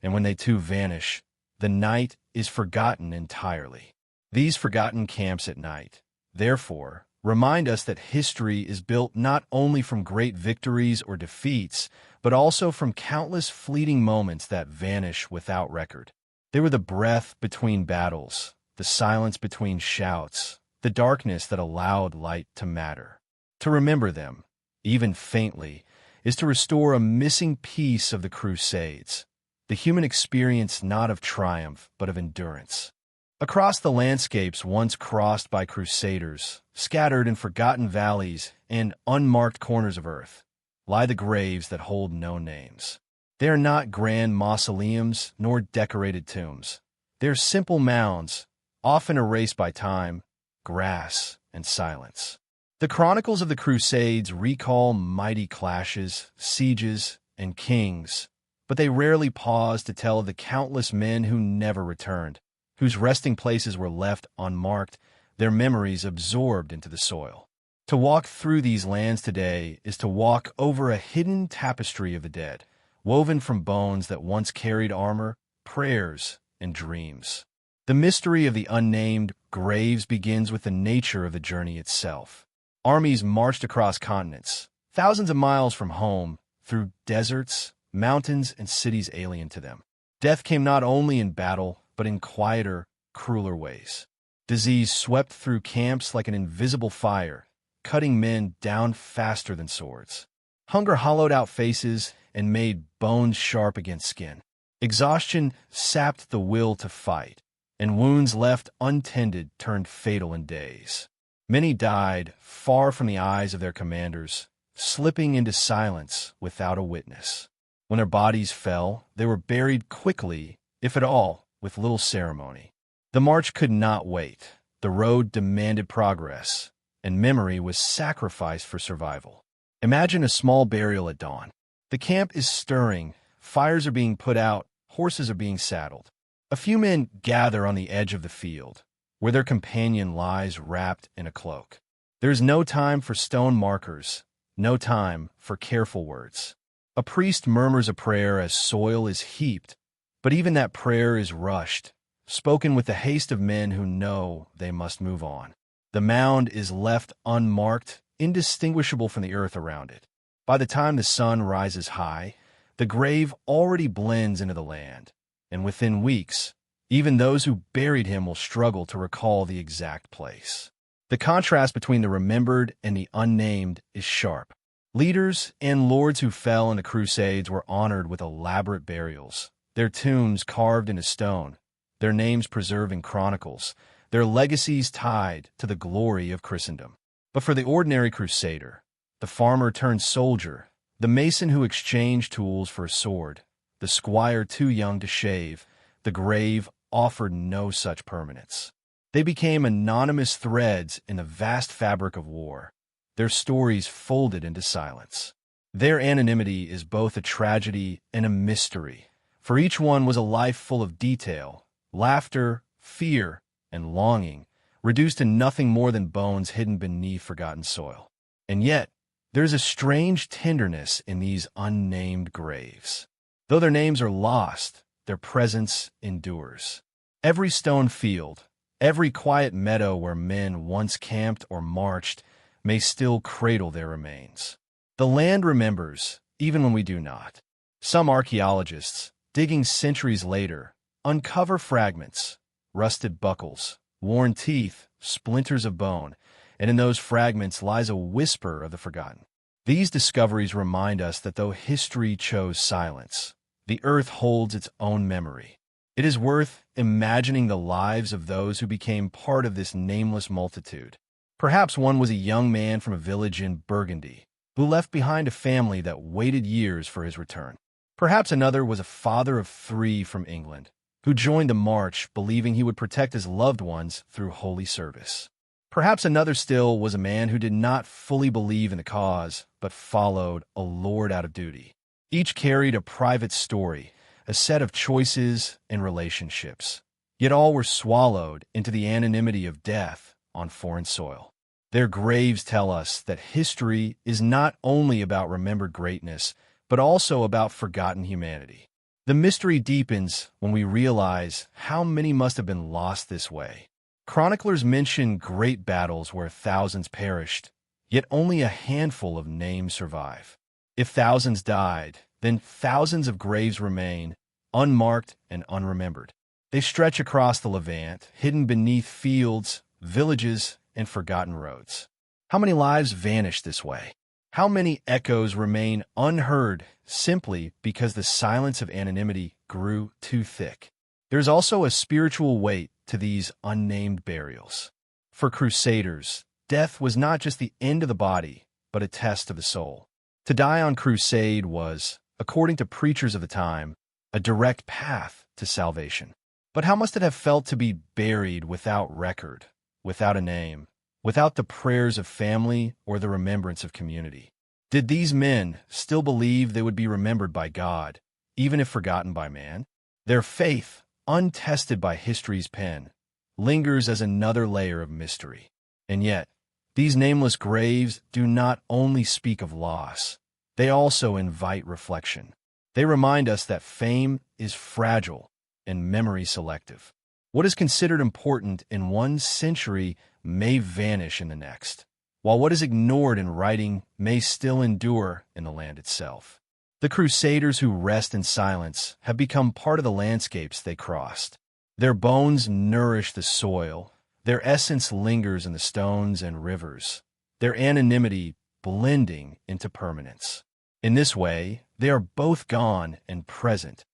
and when they too vanish, the night is forgotten entirely. These forgotten camps at night, therefore, remind us that history is built not only from great victories or defeats, but also from countless fleeting moments that vanish without record. They were the breath between battles, the silence between shouts, the darkness that allowed light to matter. To remember them, even faintly, is to restore a missing piece of the Crusades, the human experience not of triumph but of endurance. Across the landscapes once crossed by crusaders, scattered in forgotten valleys and unmarked corners of earth, lie the graves that hold no names. They are not grand mausoleums nor decorated tombs. They are simple mounds, often erased by time, grass, and silence. The chronicles of the Crusades recall mighty clashes, sieges, and kings, but they rarely pause to tell of the countless men who never returned, whose resting places were left unmarked, their memories absorbed into the soil. To walk through these lands today is to walk over a hidden tapestry of the dead, woven from bones that once carried armor, prayers, and dreams. The mystery of the unnamed graves begins with the nature of the journey itself. Armies marched across continents, thousands of miles from home, through deserts, mountains, and cities alien to them. Death came not only in battle, but in quieter, crueler ways. Disease swept through camps like an invisible fire, cutting men down faster than swords. Hunger hollowed out faces and made bones sharp against skin. Exhaustion sapped the will to fight, and wounds left untended turned fatal in days. Many died far from the eyes of their commanders, slipping into silence without a witness. When their bodies fell, they were buried quickly, if at all, with little ceremony. The march could not wait. The road demanded progress, and memory was sacrificed for survival. Imagine a small burial at dawn. The camp is stirring, fires are being put out, horses are being saddled. A few men gather on the edge of the field, where their companion lies wrapped in a cloak. There is no time for stone markers, no time for careful words. A priest murmurs a prayer as soil is heaped, but even that prayer is rushed, spoken with the haste of men who know they must move on. The mound is left unmarked, indistinguishable from the earth around it. By the time the sun rises high, the grave already blends into the land, and within weeks, even those who buried him will struggle to recall the exact place. The contrast between the remembered and the unnamed is sharp. Leaders and lords who fell in the Crusades were honored with elaborate burials, their tombs carved into stone, their names preserved in chronicles, their legacies tied to the glory of Christendom. But for the ordinary crusader, the farmer turned soldier, the mason who exchanged tools for a sword, the squire too young to shave, the grave offered no such permanence. They became anonymous threads in the vast fabric of war, their stories folded into silence. Their anonymity is both a tragedy and a mystery, for each one was a life full of detail, laughter, fear, and longing, reduced to nothing more than bones hidden beneath forgotten soil. And yet, there is a strange tenderness in these unnamed graves. Though their names are lost, their presence endures. Every stone field, every quiet meadow where men once camped or marched may still cradle their remains. The land remembers, even when we do not. Some archaeologists, digging centuries later, uncover fragments, rusted buckles, worn teeth, splinters of bone, and in those fragments lies a whisper of the forgotten. These discoveries remind us that though history chose silence, the earth holds its own memory. It is worth imagining the lives of those who became part of this nameless multitude. Perhaps one was a young man from a village in Burgundy, who left behind a family that waited years for his return. Perhaps another was a father of 3 from England, who joined the march believing he would protect his loved ones through holy service. Perhaps another still was a man who did not fully believe in the cause, but followed a lord out of duty. Each carried a private story, a set of choices and relationships, yet all were swallowed into the anonymity of death on foreign soil. Their graves tell us that history is not only about remembered greatness, but also about forgotten humanity. The mystery deepens when we realize how many must have been lost this way. Chroniclers mention great battles where thousands perished, yet only a handful of names survive. If thousands died, then thousands of graves remain, unmarked and unremembered. They stretch across the Levant, hidden beneath fields, villages, and forgotten roads. How many lives vanish this way? How many echoes remain unheard simply because the silence of anonymity grew too thick? There's also a spiritual weight to these unnamed burials. For Crusaders, death was not just the end of the body, but a test of the soul. To die on crusade was, according to preachers of the time, a direct path to salvation. But how must it have felt to be buried without record, without a name, without the prayers of family or the remembrance of community? Did these men still believe they would be remembered by God, even if forgotten by man? Their faith, untested by history's pen, lingers as another layer of mystery. And yet, these nameless graves do not only speak of loss, they also invite reflection. They remind us that fame is fragile and memory selective. What is considered important in one century may vanish in the next, while what is ignored in writing may still endure in the land itself. The Crusaders who rest in silence have become part of the landscapes they crossed. Their bones nourish the soil, their essence lingers in the stones and rivers, their anonymity blending into permanence. In this way, they are both gone and present,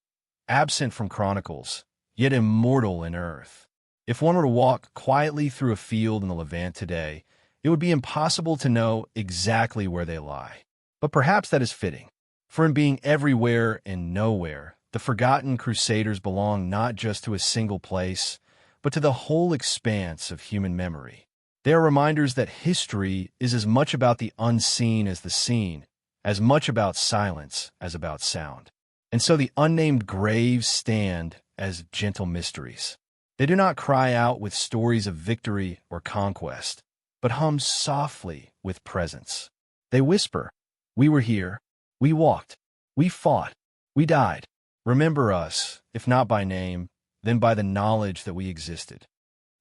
absent from chronicles, yet immortal in earth. If one were to walk quietly through a field in the Levant today, it would be impossible to know exactly where they lie. But perhaps that is fitting. For in being everywhere and nowhere, the forgotten Crusaders belong not just to a single place, but to the whole expanse of human memory. They are reminders that history is as much about the unseen as the seen, as much about silence as about sound. And so the unnamed graves stand as gentle mysteries. They do not cry out with stories of victory or conquest, but hum softly with presence. They whisper, "We were here, we walked, we fought, we died. Remember us, if not by name, then by the knowledge that we existed."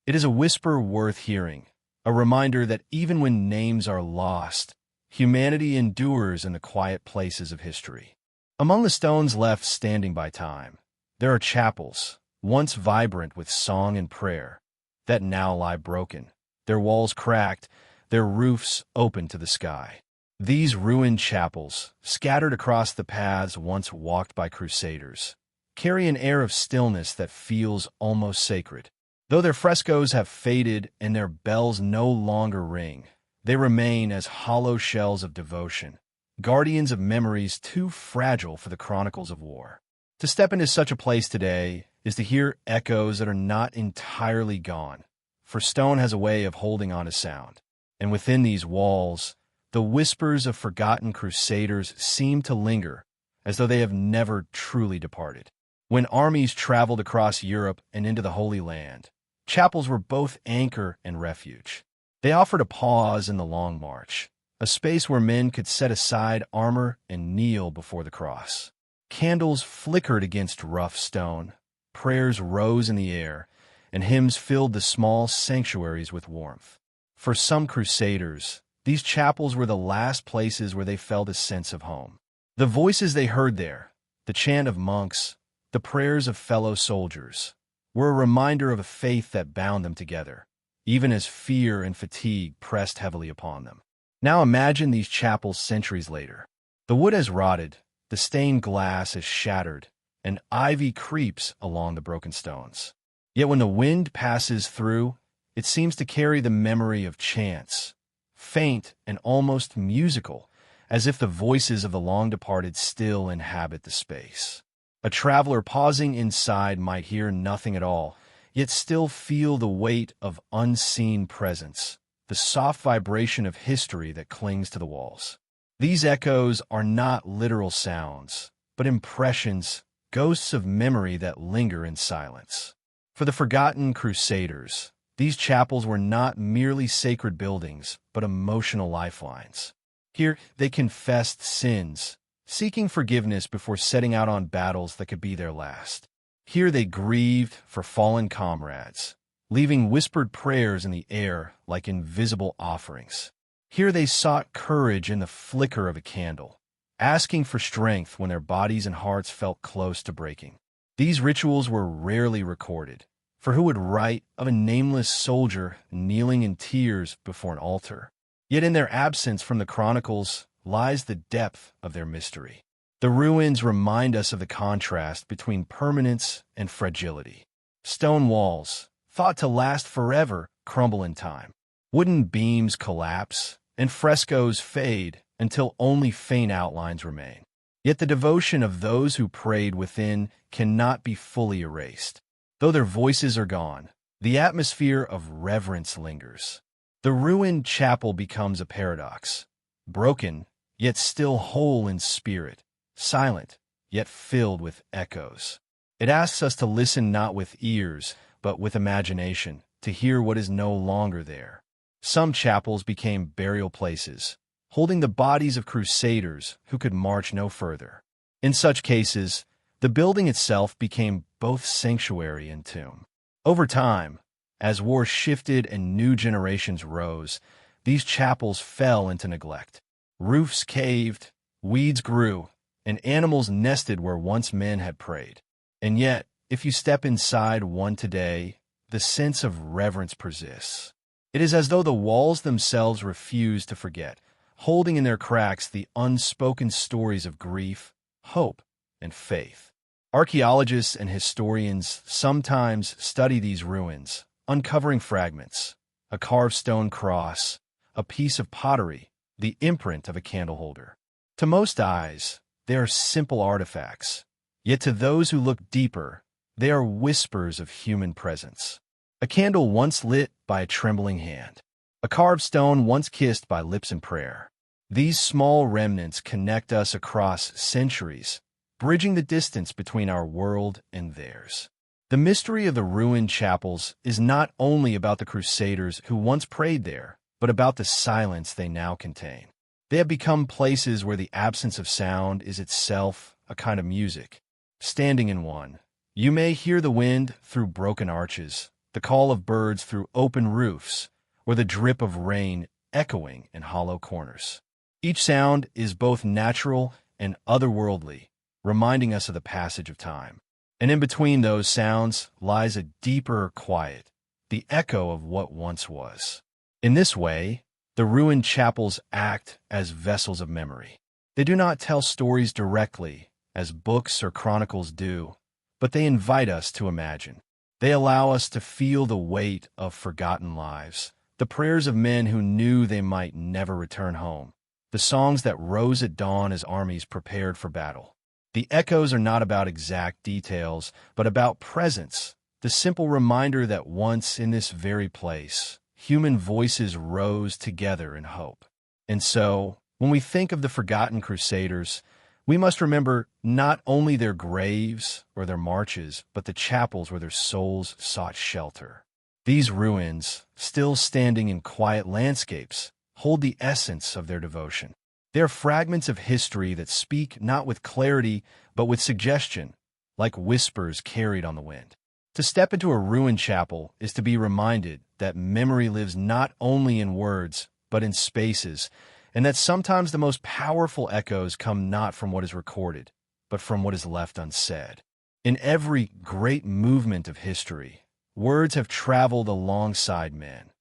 It is a whisper worth hearing, a reminder that even when names are lost, humanity endures in the quiet places of history. Among the stones left standing by time, there are chapels, once vibrant with song and prayer, that now lie broken, their walls cracked, their roofs open to the sky. These ruined chapels, scattered across the paths once walked by Crusaders, carry an air of stillness that feels almost sacred. Though their frescoes have faded and their bells no longer ring, they remain as hollow shells of devotion, guardians of memories too fragile for the chronicles of war. To step into such a place today is to hear echoes that are not entirely gone, for stone has a way of holding on to sound. And within these walls, the whispers of forgotten Crusaders seem to linger, as though they have never truly departed. When armies traveled across Europe and into the Holy Land, chapels were both anchor and refuge. They offered a pause in the long march, a space where men could set aside armor and kneel before the cross. Candles flickered against rough stone, prayers rose in the air, and hymns filled the small sanctuaries with warmth. For some crusaders, these chapels were the last places where they felt a sense of home. The voices they heard there, the chant of monks, the prayers of fellow soldiers, were a reminder of a faith that bound them together, even as fear and fatigue pressed heavily upon them. Now imagine these chapels centuries later. The wood has rotted, the stained glass is shattered, and ivy creeps along the broken stones. Yet when the wind passes through, it seems to carry the memory of chants, faint and almost musical, as if the voices of the long-departed still inhabit the space. A traveler pausing inside might hear nothing at all, yet still feel the weight of unseen presence, the soft vibration of history that clings to the walls. These echoes are not literal sounds, but impressions, ghosts of memory that linger in silence. For the forgotten Crusaders, these chapels were not merely sacred buildings, but emotional lifelines. Here, they confessed sins, seeking forgiveness before setting out on battles that could be their last. Here they grieved for fallen comrades, leaving whispered prayers in the air like invisible offerings. Here they sought courage in the flicker of a candle, asking for strength when their bodies and hearts felt close to breaking. These rituals were rarely recorded, for who would write of a nameless soldier kneeling in tears before an altar? Yet in their absence from the chronicles lies the depth of their mystery. The ruins remind us of the contrast between permanence and fragility. Stone walls, thought to last forever, crumble in time. Wooden beams collapse, and frescoes fade until only faint outlines remain. Yet the devotion of those who prayed within cannot be fully erased. Though their voices are gone, the atmosphere of reverence lingers. The ruined chapel becomes a paradox, broken, yet still whole in spirit, silent, yet filled with echoes. It asks us to listen not with ears, but with imagination, to hear what is no longer there. Some chapels became burial places, holding the bodies of crusaders who could march no further. In such cases, the building itself became both sanctuary and tomb. Over time, as war shifted and new generations rose, these chapels fell into neglect. Roofs caved, weeds grew, and animals nested where once men had prayed. And yet, if you step inside one today, the sense of reverence persists. It is as though the walls themselves refuse to forget, holding in their cracks the unspoken stories of grief, hope, and faith. Archaeologists and historians sometimes study these ruins, uncovering fragments, a carved stone cross, a piece of pottery, the imprint of a candle holder. To most eyes, they are simple artifacts, yet to those who look deeper, they are whispers of human presence. A candle once lit by a trembling hand, a carved stone once kissed by lips in prayer. These small remnants connect us across centuries, bridging the distance between our world and theirs. The mystery of the ruined chapels is not only about the Crusaders who once prayed there, but about the silence they now contain. They have become places where the absence of sound is itself a kind of music. Standing in one, you may hear the wind through broken arches, the call of birds through open roofs, or the drip of rain echoing in hollow corners. Each sound is both natural and otherworldly, reminding us of the passage of time. And in between those sounds lies a deeper quiet, the echo of what once was. In this way, the ruined chapels act as vessels of memory. They do not tell stories directly, as books or chronicles do, but they invite us to imagine. They allow us to feel the weight of forgotten lives, the prayers of men who knew they might never return home, the songs that rose at dawn as armies prepared for battle. The echoes are not about exact details, but about presence, the simple reminder that once in this very place, human voices rose together in hope. And so, when we think of the forgotten Crusaders, we must remember not only their graves or their marches, but the chapels where their souls sought shelter. These ruins, still standing in quiet landscapes, hold the essence of their devotion. They are fragments of history that speak not with clarity, but with suggestion, like whispers carried on the wind. To step into a ruined chapel is to be reminded that memory lives not only in words, but in spaces, and that sometimes the most powerful echoes come not from what is recorded, but from what is left unsaid. In every great movement of history, words have traveled alongside men.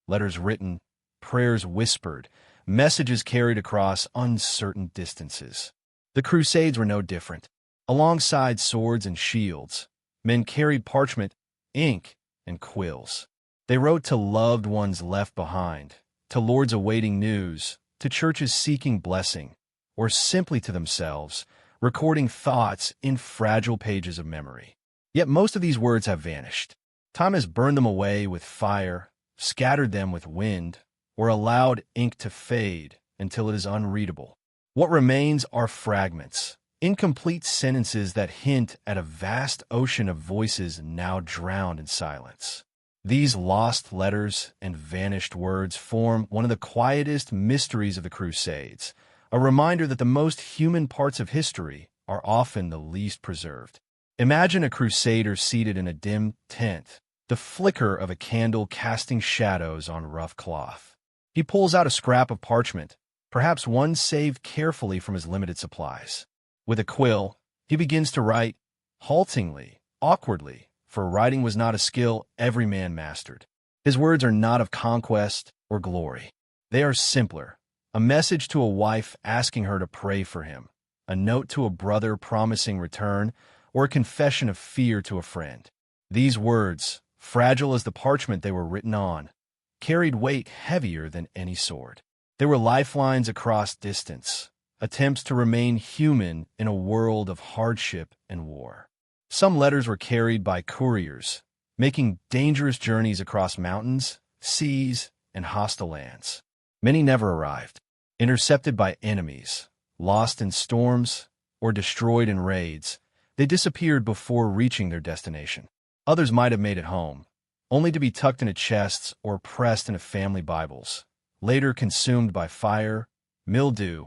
Letters written, prayers whispered, messages carried across uncertain distances. The Crusades were no different. Alongside swords and shields, men carried parchment, ink, and quills. They wrote to loved ones left behind, to lords awaiting news, to churches seeking blessing, or simply to themselves, recording thoughts in fragile pages of memory. Yet most of these words have vanished. Time has burned them away with fire, scattered them with wind, or allowed ink to fade until it is unreadable. What remains are fragments, incomplete sentences that hint at a vast ocean of voices now drowned in silence. These lost letters and vanished words form one of the quietest mysteries of the Crusades, a reminder that the most human parts of history are often the least preserved. Imagine a crusader seated in a dim tent, the flicker of a candle casting shadows on rough cloth. He pulls out a scrap of parchment, perhaps one saved carefully from his limited supplies. With a quill, he begins to write, haltingly, awkwardly, for writing was not a skill every man mastered. His words are not of conquest or glory. They are simpler, a message to a wife asking her to pray for him, a note to a brother promising return, or a confession of fear to a friend. These words, fragile as the parchment they were written on, carried weight heavier than any sword. They were lifelines across distance, attempts to remain human in a world of hardship and war. Some letters were carried by couriers, making dangerous journeys across mountains, seas, and hostile lands. Many never arrived, intercepted by enemies, lost in storms, or destroyed in raids. They disappeared before reaching their destination. Others might have made it home, only to be tucked into chests or pressed into family Bibles, later consumed by fire, mildew,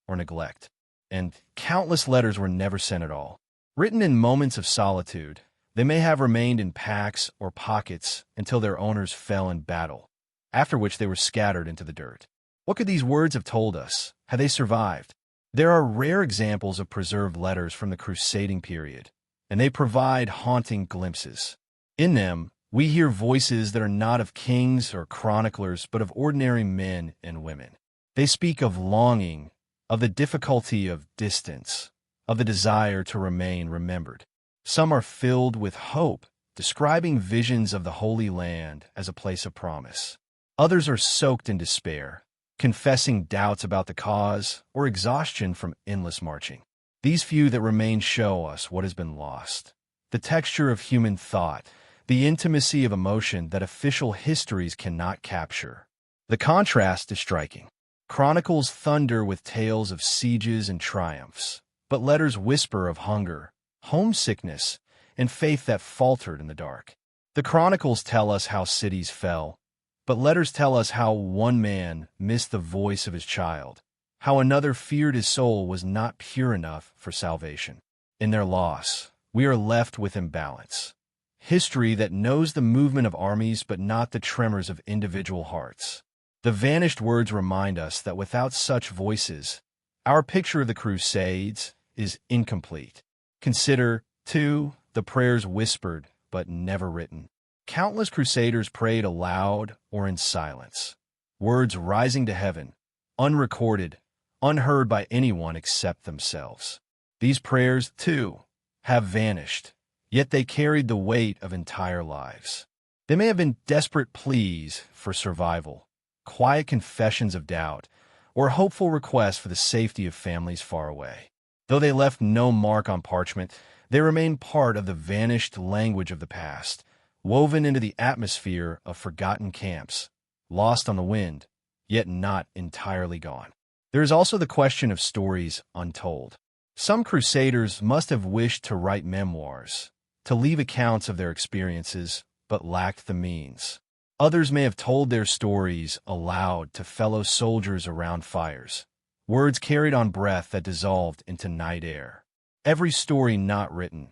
or neglect. And countless letters were never sent at all. Written in moments of solitude, they may have remained in packs or pockets until their owners fell in battle, after which they were scattered into the dirt. What could these words have told us, had they survived? There are rare examples of preserved letters from the crusading period, and they provide haunting glimpses. In them, we hear voices that are not of kings or chroniclers, but of ordinary men and women. They speak of longing, of the difficulty of distance, of the desire to remain remembered. Some are filled with hope, describing visions of the Holy Land as a place of promise. Others are soaked in despair, confessing doubts about the cause or exhaustion from endless marching. These few that remain show us what has been lost, the texture of human thought, the intimacy of emotion that official histories cannot capture. The contrast is striking. Chronicles thunder with tales of sieges and triumphs, but letters whisper of hunger, homesickness, and faith that faltered in the dark. The chronicles tell us how cities fell, but letters tell us how one man missed the voice of his child, how another feared his soul was not pure enough for salvation. In their loss, we are left with imbalance. History that knows the movement of armies but not the tremors of individual hearts. The vanished words remind us that without such voices, our picture of the Crusades is incomplete. Consider, too, the prayers whispered but never written. Countless crusaders prayed aloud or in silence, words rising to heaven, unrecorded, unheard by anyone except themselves. These prayers, too, have vanished, yet they carried the weight of entire lives. They may have been desperate pleas for survival, quiet confessions of doubt, or hopeful requests for the safety of families far away. Though they left no mark on parchment, they remain part of the vanished language of the past, woven into the atmosphere of forgotten camps, lost on the wind, yet not entirely gone. There is also the question of stories untold. Some crusaders must have wished to write memoirs, to leave accounts of their experiences, but lacked the means. Others may have told their stories aloud to fellow soldiers around fires, words carried on breath that dissolved into night air. Every story not written,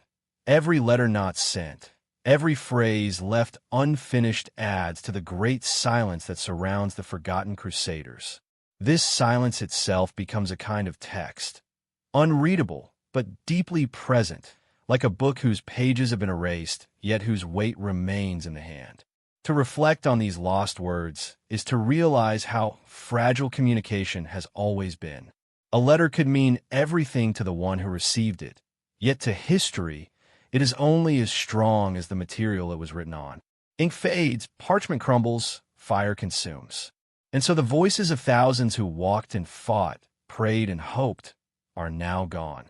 every letter not sent, Every phrase left unfinished adds to the great silence that surrounds the forgotten Crusaders. This silence itself becomes a kind of text, unreadable but deeply present, like a book whose pages have been erased, yet whose weight remains in the hand. To reflect on these lost words is to realize how fragile communication has always been. A letter could mean everything to the one who received it, yet to history, it is only as strong as the material it was written on. Ink fades, parchment crumbles, fire consumes. And so the voices of thousands who walked and fought, prayed and hoped, are now gone,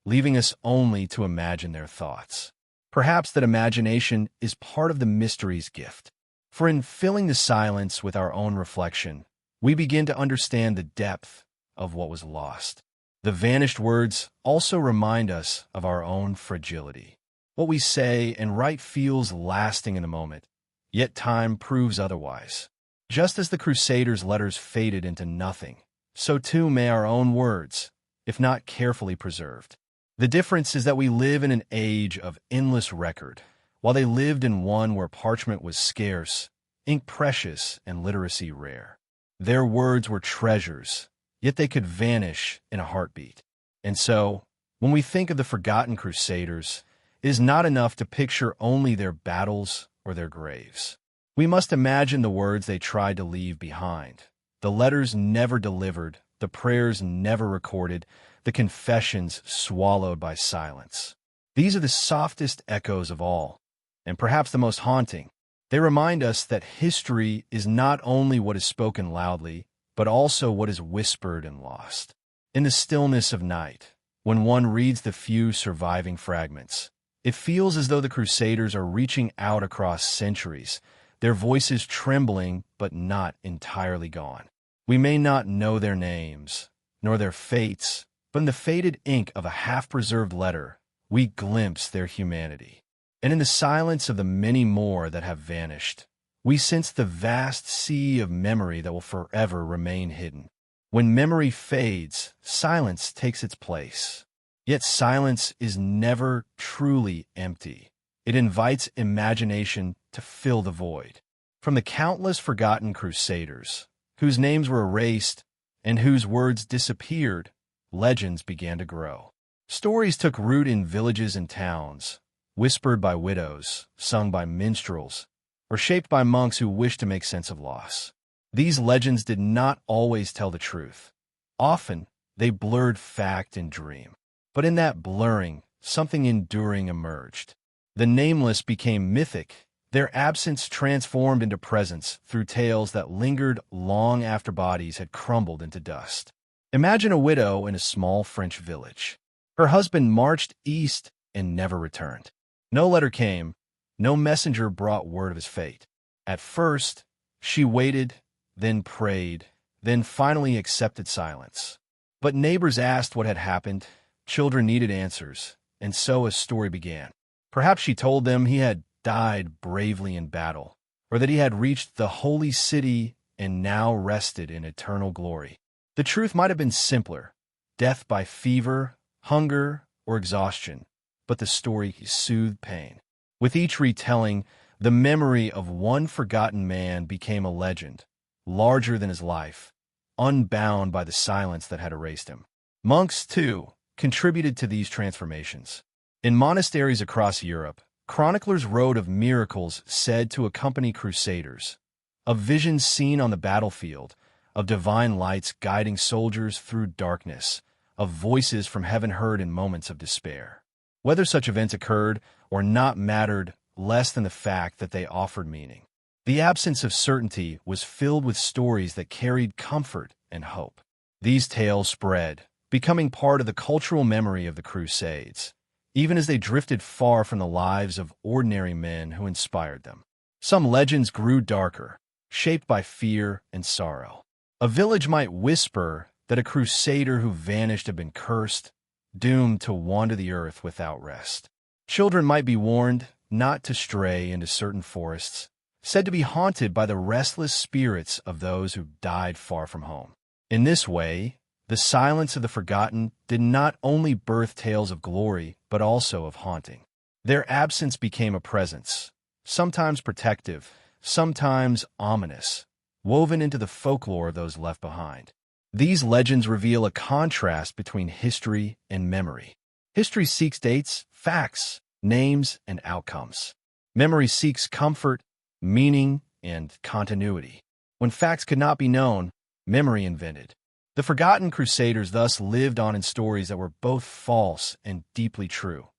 leaving us only to imagine their thoughts. Perhaps that imagination is part of the mystery's gift. For in filling the silence with our own reflection, we begin to understand the depth of what was lost. The vanished words also remind us of our own fragility. What we say and write feels lasting in the moment, yet time proves otherwise. Just as the Crusaders' letters faded into nothing, so too may our own words, if not carefully preserved. The difference is that we live in an age of endless record, while they lived in one where parchment was scarce, ink precious, and literacy rare. Their words were treasures, yet they could vanish in a heartbeat. And so, when we think of the forgotten Crusaders, it is not enough to picture only their battles or their graves. We must imagine the words they tried to leave behind, the letters never delivered, the prayers never recorded, the confessions swallowed by silence. These are the softest echoes of all, and perhaps the most haunting. They remind us that history is not only what is spoken loudly, but also what is whispered and lost. In the stillness of night, when one reads the few surviving fragments, it feels as though the Crusaders are reaching out across centuries, their voices trembling but not entirely gone. We may not know their names, nor their fates, but in the faded ink of a half-preserved letter, we glimpse their humanity. And in the silence of the many more that have vanished, we sense the vast sea of memory that will forever remain hidden. When memory fades, silence takes its place. Yet silence is never truly empty. It invites imagination to fill the void. From the countless forgotten Crusaders, whose names were erased and whose words disappeared, legends began to grow. Stories took root in villages and towns, whispered by widows, sung by minstrels, or shaped by monks who wished to make sense of loss. These legends did not always tell the truth. Often, they blurred fact and dream. But in that blurring, something enduring emerged. The nameless became mythic, their absence transformed into presence through tales that lingered long after bodies had crumbled into dust. Imagine a widow in a small French village. Her husband marched east and never returned. No letter came, no messenger brought word of his fate. At first, she waited, then prayed, then finally accepted silence. But neighbors asked what had happened. Children needed answers, and so a story began. Perhaps she told them he had died bravely in battle, or that he had reached the holy city and now rested in eternal glory. The truth might have been simpler, death by fever, hunger, or exhaustion, but the story soothed pain. With each retelling, the memory of one forgotten man became a legend, larger than his life, unbound by the silence that had erased him. Monks, too, contributed to these transformations. In monasteries across Europe, chroniclers wrote of miracles said to accompany crusaders, of visions seen on the battlefield, of divine lights guiding soldiers through darkness, of voices from heaven heard in moments of despair. Whether such events occurred or not mattered less than the fact that they offered meaning. The absence of certainty was filled with stories that carried comfort and hope. These tales spread, becoming part of the cultural memory of the Crusades, even as they drifted far from the lives of ordinary men who inspired them. Some legends grew darker, shaped by fear and sorrow. A village might whisper that a crusader who vanished had been cursed, doomed to wander the earth without rest. Children might be warned not to stray into certain forests, said to be haunted by the restless spirits of those who died far from home. In this way, the silence of the forgotten did not only birth tales of glory, but also of haunting. Their absence became a presence, sometimes protective, sometimes ominous, woven into the folklore of those left behind. These legends reveal a contrast between history and memory. History seeks dates, facts, names, and outcomes. Memory seeks comfort, meaning, and continuity. When facts could not be known, memory invented. The Forgotten Crusaders thus lived on in stories that were both false and deeply true.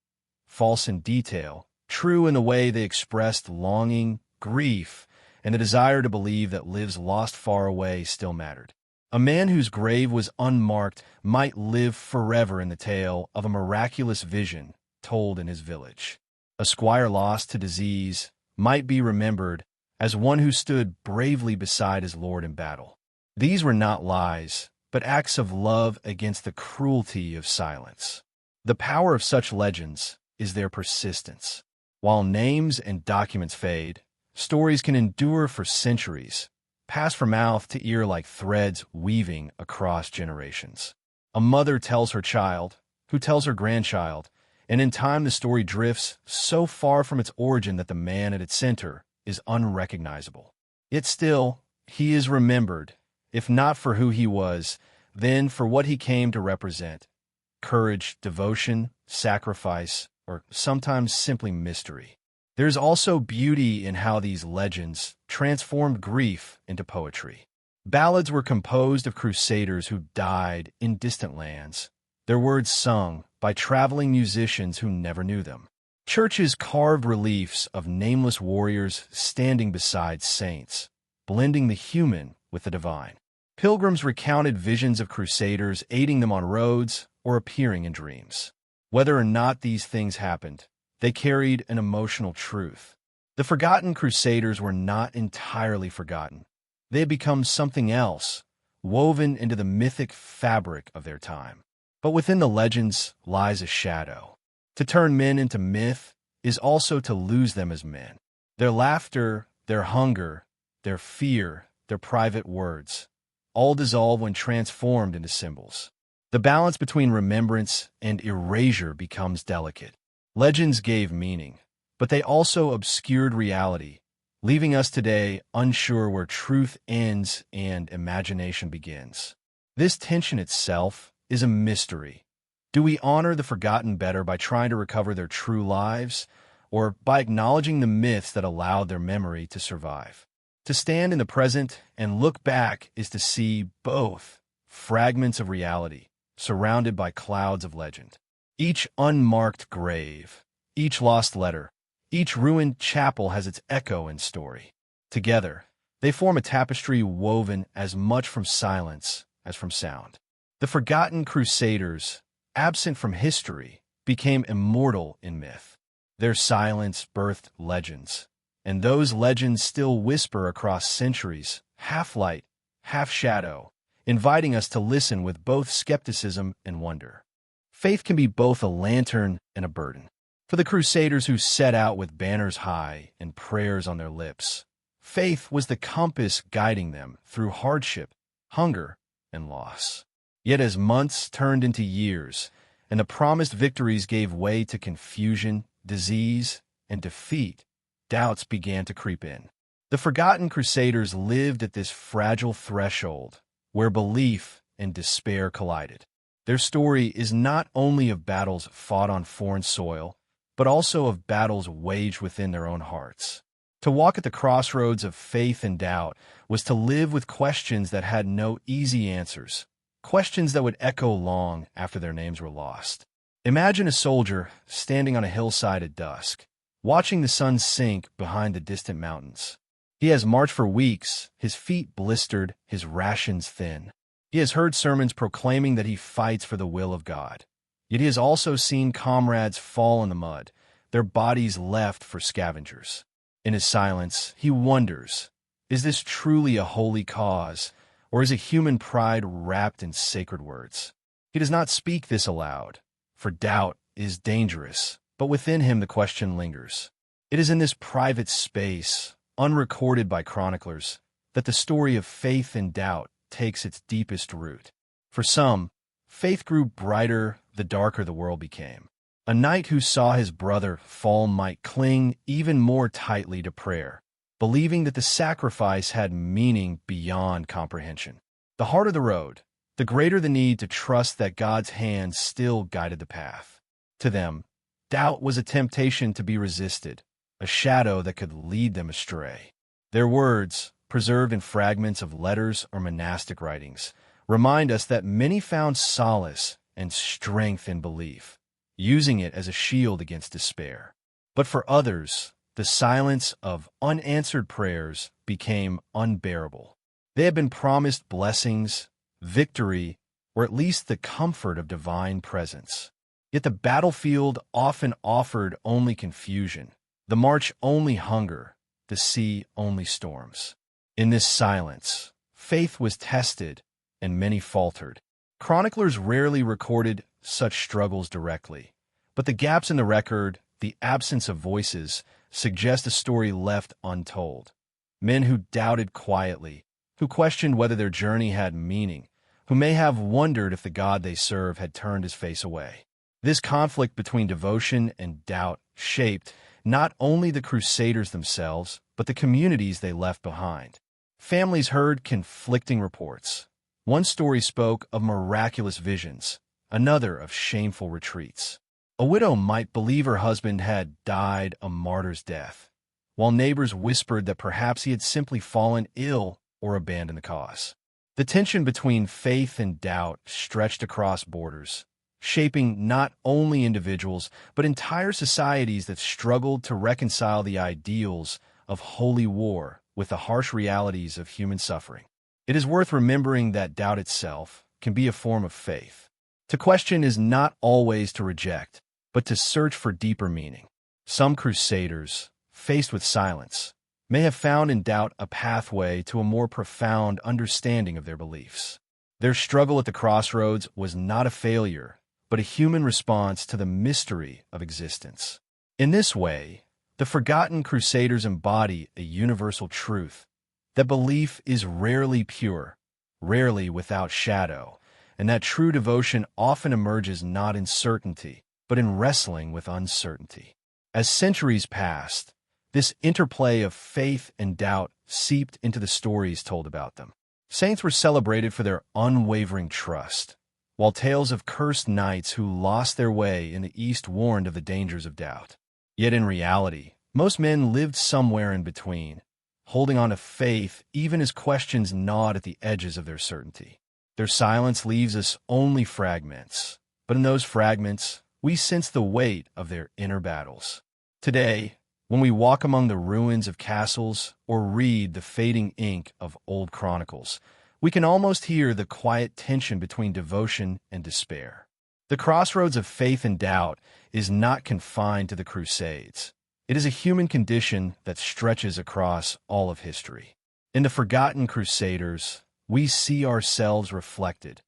False in detail, true in the way they expressed longing, grief, and the desire to believe that lives lost far away still mattered. A man whose grave was unmarked might live forever in the tale of a miraculous vision told in his village. A squire lost to disease might be remembered as one who stood bravely beside his lord in battle. These were not lies, but acts of love against the cruelty of silence. The power of such legends is their persistence. While names and documents fade, stories can endure for centuries, pass from mouth to ear like threads weaving across generations. A mother tells her child, who tells her grandchild, and in time the story drifts so far from its origin that the man at its center is unrecognizable. Yet still, he is remembered, if not for who he was, then for what he came to represent: courage, devotion, sacrifice, or sometimes simply mystery. There's also beauty in how these legends transformed grief into poetry. Ballads were composed of crusaders who died in distant lands, their words sung by traveling musicians who never knew them. Churches carved reliefs of nameless warriors standing beside saints, blending the human with the divine. Pilgrims recounted visions of crusaders aiding them on roads or appearing in dreams. Whether or not these things happened, they carried an emotional truth. The Forgotten Crusaders were not entirely forgotten. They had become something else, woven into the mythic fabric of their time. But within the legends lies a shadow. To turn men into myth is also to lose them as men. Their laughter, their hunger, their fear, their private words, all dissolve when transformed into symbols. The balance between remembrance and erasure becomes delicate. Legends gave meaning, but they also obscured reality, leaving us today unsure where truth ends and imagination begins. This tension itself is a mystery. Do we honor the forgotten better by trying to recover their true lives, or by acknowledging the myths that allowed their memory to survive? To stand in the present and look back is to see both fragments of reality surrounded by clouds of legend. Each unmarked grave, each lost letter, each ruined chapel has its echo and story. Together, they form a tapestry woven as much from silence as from sound. The Forgotten Crusaders, absent from history, became immortal in myth. Their silence birthed legends, and those legends still whisper across centuries, half light, half shadow, inviting us to listen with both skepticism and wonder. Faith can be both a lantern and a burden. For the Crusaders who set out with banners high and prayers on their lips, faith was the compass guiding them through hardship, hunger, and loss. Yet as months turned into years, and the promised victories gave way to confusion, disease, and defeat, doubts began to creep in. The Forgotten Crusaders lived at this fragile threshold where belief and despair collided. Their story is not only of battles fought on foreign soil, but also of battles waged within their own hearts. To walk at the crossroads of faith and doubt was to live with questions that had no easy answers, questions that would echo long after their names were lost. Imagine a soldier standing on a hillside at dusk, watching the sun sink behind the distant mountains. He has marched for weeks, his feet blistered, his rations thin. He has heard sermons proclaiming that he fights for the will of God. Yet he has also seen comrades fall in the mud, their bodies left for scavengers. In his silence, he wonders, is this truly a holy cause, or is it human pride wrapped in sacred words? He does not speak this aloud, for doubt is dangerous, but within him the question lingers. It is in this private space, unrecorded by chroniclers, that the story of faith and doubt takes its deepest root. For some, faith grew brighter the darker the world became. A knight who saw his brother fall might cling even more tightly to prayer, believing that the sacrifice had meaning beyond comprehension. The harder the road, the greater the need to trust that God's hand still guided the path. To them, doubt was a temptation to be resisted, a shadow that could lead them astray. Their words, preserved in fragments of letters or monastic writings, remind us that many found solace and strength in belief, using it as a shield against despair. But for others, the silence of unanswered prayers became unbearable. They had been promised blessings, victory, or at least the comfort of divine presence. Yet the battlefield often offered only confusion, the march only hunger, the sea only storms. In this silence, faith was tested, and many faltered. Chroniclers rarely recorded such struggles directly, but the gaps in the record, the absence of voices, suggest a story left untold. Men who doubted quietly, who questioned whether their journey had meaning, who may have wondered if the God they serve had turned his face away. This conflict between devotion and doubt shaped not only the Crusaders themselves, but the communities they left behind. Families heard conflicting reports. One story spoke of miraculous visions, another of shameful retreats. A widow might believe her husband had died a martyr's death, while neighbors whispered that perhaps he had simply fallen ill or abandoned the cause. The tension between faith and doubt stretched across borders, shaping not only individuals but entire societies that struggled to reconcile the ideals of holy war with the harsh realities of human suffering. It is worth remembering that doubt itself can be a form of faith. To question is not always to reject, but to search for deeper meaning. Some crusaders, faced with silence, may have found in doubt a pathway to a more profound understanding of their beliefs. Their struggle at the crossroads was not a failure, but a human response to the mystery of existence. In this way, the Forgotten Crusaders embody a universal truth, that belief is rarely pure, rarely without shadow, and that true devotion often emerges not in certainty, but in wrestling with uncertainty. As centuries passed, this interplay of faith and doubt seeped into the stories told about them. Saints were celebrated for their unwavering trust, while tales of cursed knights who lost their way in the East warned of the dangers of doubt. Yet in reality, most men lived somewhere in between, holding on to faith even as questions gnawed at the edges of their certainty. Their silence leaves us only fragments, but in those fragments, we sense the weight of their inner battles. Today, when we walk among the ruins of castles or read the fading ink of old chronicles, we can almost hear the quiet tension between devotion and despair. The crossroads of faith and doubt is not confined to the Crusades. It is a human condition that stretches across all of history. In the Forgotten Crusaders, we see ourselves reflected,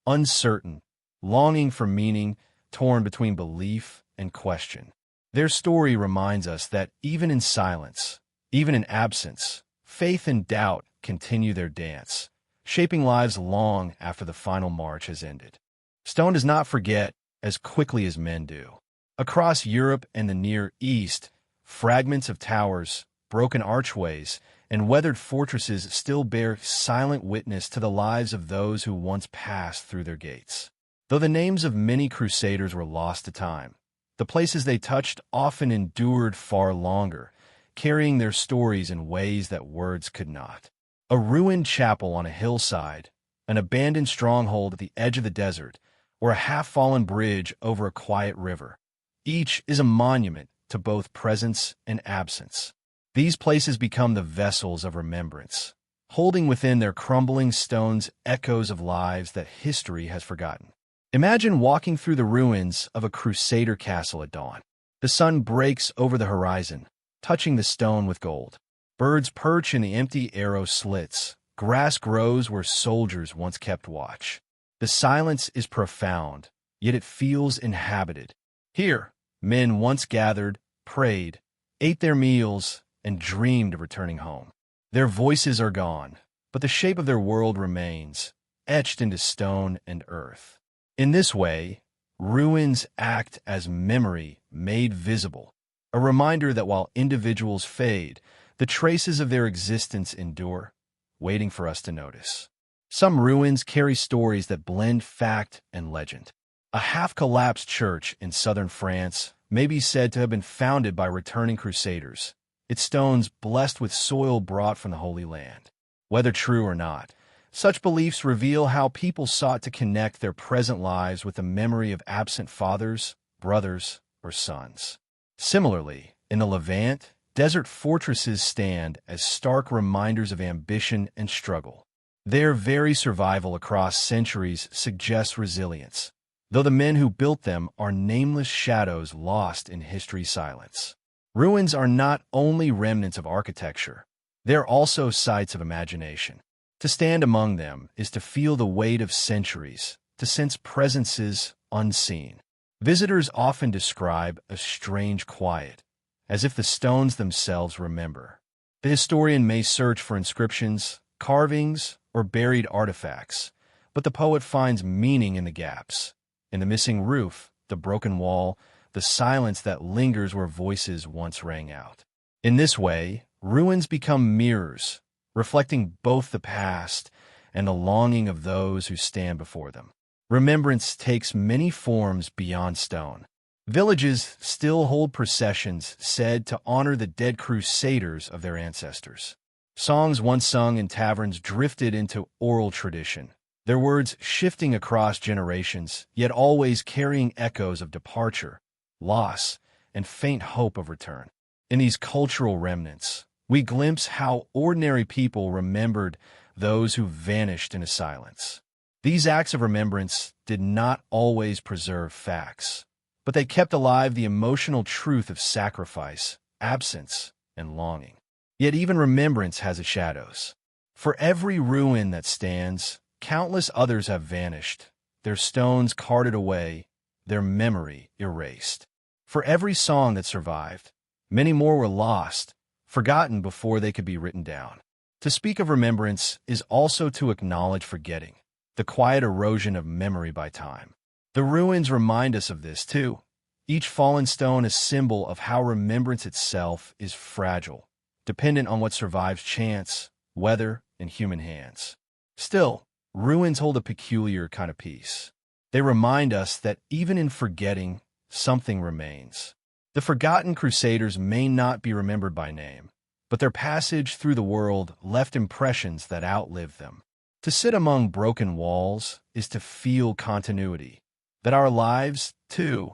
uncertain, longing for meaning, torn between belief and question. Their story reminds us that even in silence, even in absence, faith and doubt continue their dance, shaping lives long after the final march has ended. Stone does not forget as quickly as men do. Across Europe and the Near East, fragments of towers, broken archways, and weathered fortresses still bear silent witness to the lives of those who once passed through their gates. Though the names of many crusaders were lost to time, the places they touched often endured far longer, carrying their stories in ways that words could not. A ruined chapel on a hillside, an abandoned stronghold at the edge of the desert, or a half-fallen bridge over a quiet river. Each is a monument to both presence and absence. These places become the vessels of remembrance, holding within their crumbling stones echoes of lives that history has forgotten. Imagine walking through the ruins of a Crusader castle at dawn. The sun breaks over the horizon, touching the stone with gold. Birds perch in the empty arrow slits. Grass grows where soldiers once kept watch. The silence is profound, yet it feels inhabited. Here, men once gathered, prayed, ate their meals, and dreamed of returning home. Their voices are gone, but the shape of their world remains, etched into stone and earth. In this way, ruins act as memory made visible, a reminder that while individuals fade, the traces of their existence endure, waiting for us to notice. Some ruins carry stories that blend fact and legend. A half-collapsed church in southern France may be said to have been founded by returning Crusaders, its stones blessed with soil brought from the Holy Land. Whether true or not, such beliefs reveal how people sought to connect their present lives with the memory of absent fathers, brothers, or sons. Similarly, in the Levant, desert fortresses stand as stark reminders of ambition and struggle. Their very survival across centuries suggests resilience, though the men who built them are nameless shadows lost in history's silence. Ruins are not only remnants of architecture, they're also sites of imagination. To stand among them is to feel the weight of centuries, to sense presences unseen. Visitors often describe a strange quiet, as if the stones themselves remember. The historian may search for inscriptions, carvings, or buried artifacts, but the poet finds meaning in the gaps, in the missing roof, the broken wall, the silence that lingers where voices once rang out. In this way, ruins become mirrors, reflecting both the past and the longing of those who stand before them. Remembrance takes many forms beyond stone. Villages still hold processions said to honor the dead crusaders of their ancestors. Songs once sung in taverns drifted into oral tradition, their words shifting across generations, yet always carrying echoes of departure, loss, and faint hope of return. In these cultural remnants, we glimpse how ordinary people remembered those who vanished into silence. These acts of remembrance did not always preserve facts, but they kept alive the emotional truth of sacrifice, absence, and longing. Yet even remembrance has its shadows. For every ruin that stands, countless others have vanished, their stones carted away, their memory erased. For every song that survived, many more were lost, forgotten before they could be written down. To speak of remembrance is also to acknowledge forgetting, the quiet erosion of memory by time. The ruins remind us of this, too. Each fallen stone a symbol of how remembrance itself is fragile, dependent on what survives chance, weather, and human hands. Still, ruins hold a peculiar kind of peace. They remind us that even in forgetting, something remains. The forgotten Crusaders may not be remembered by name, but their passage through the world left impressions that outlived them. To sit among broken walls is to feel continuity, that our lives, too,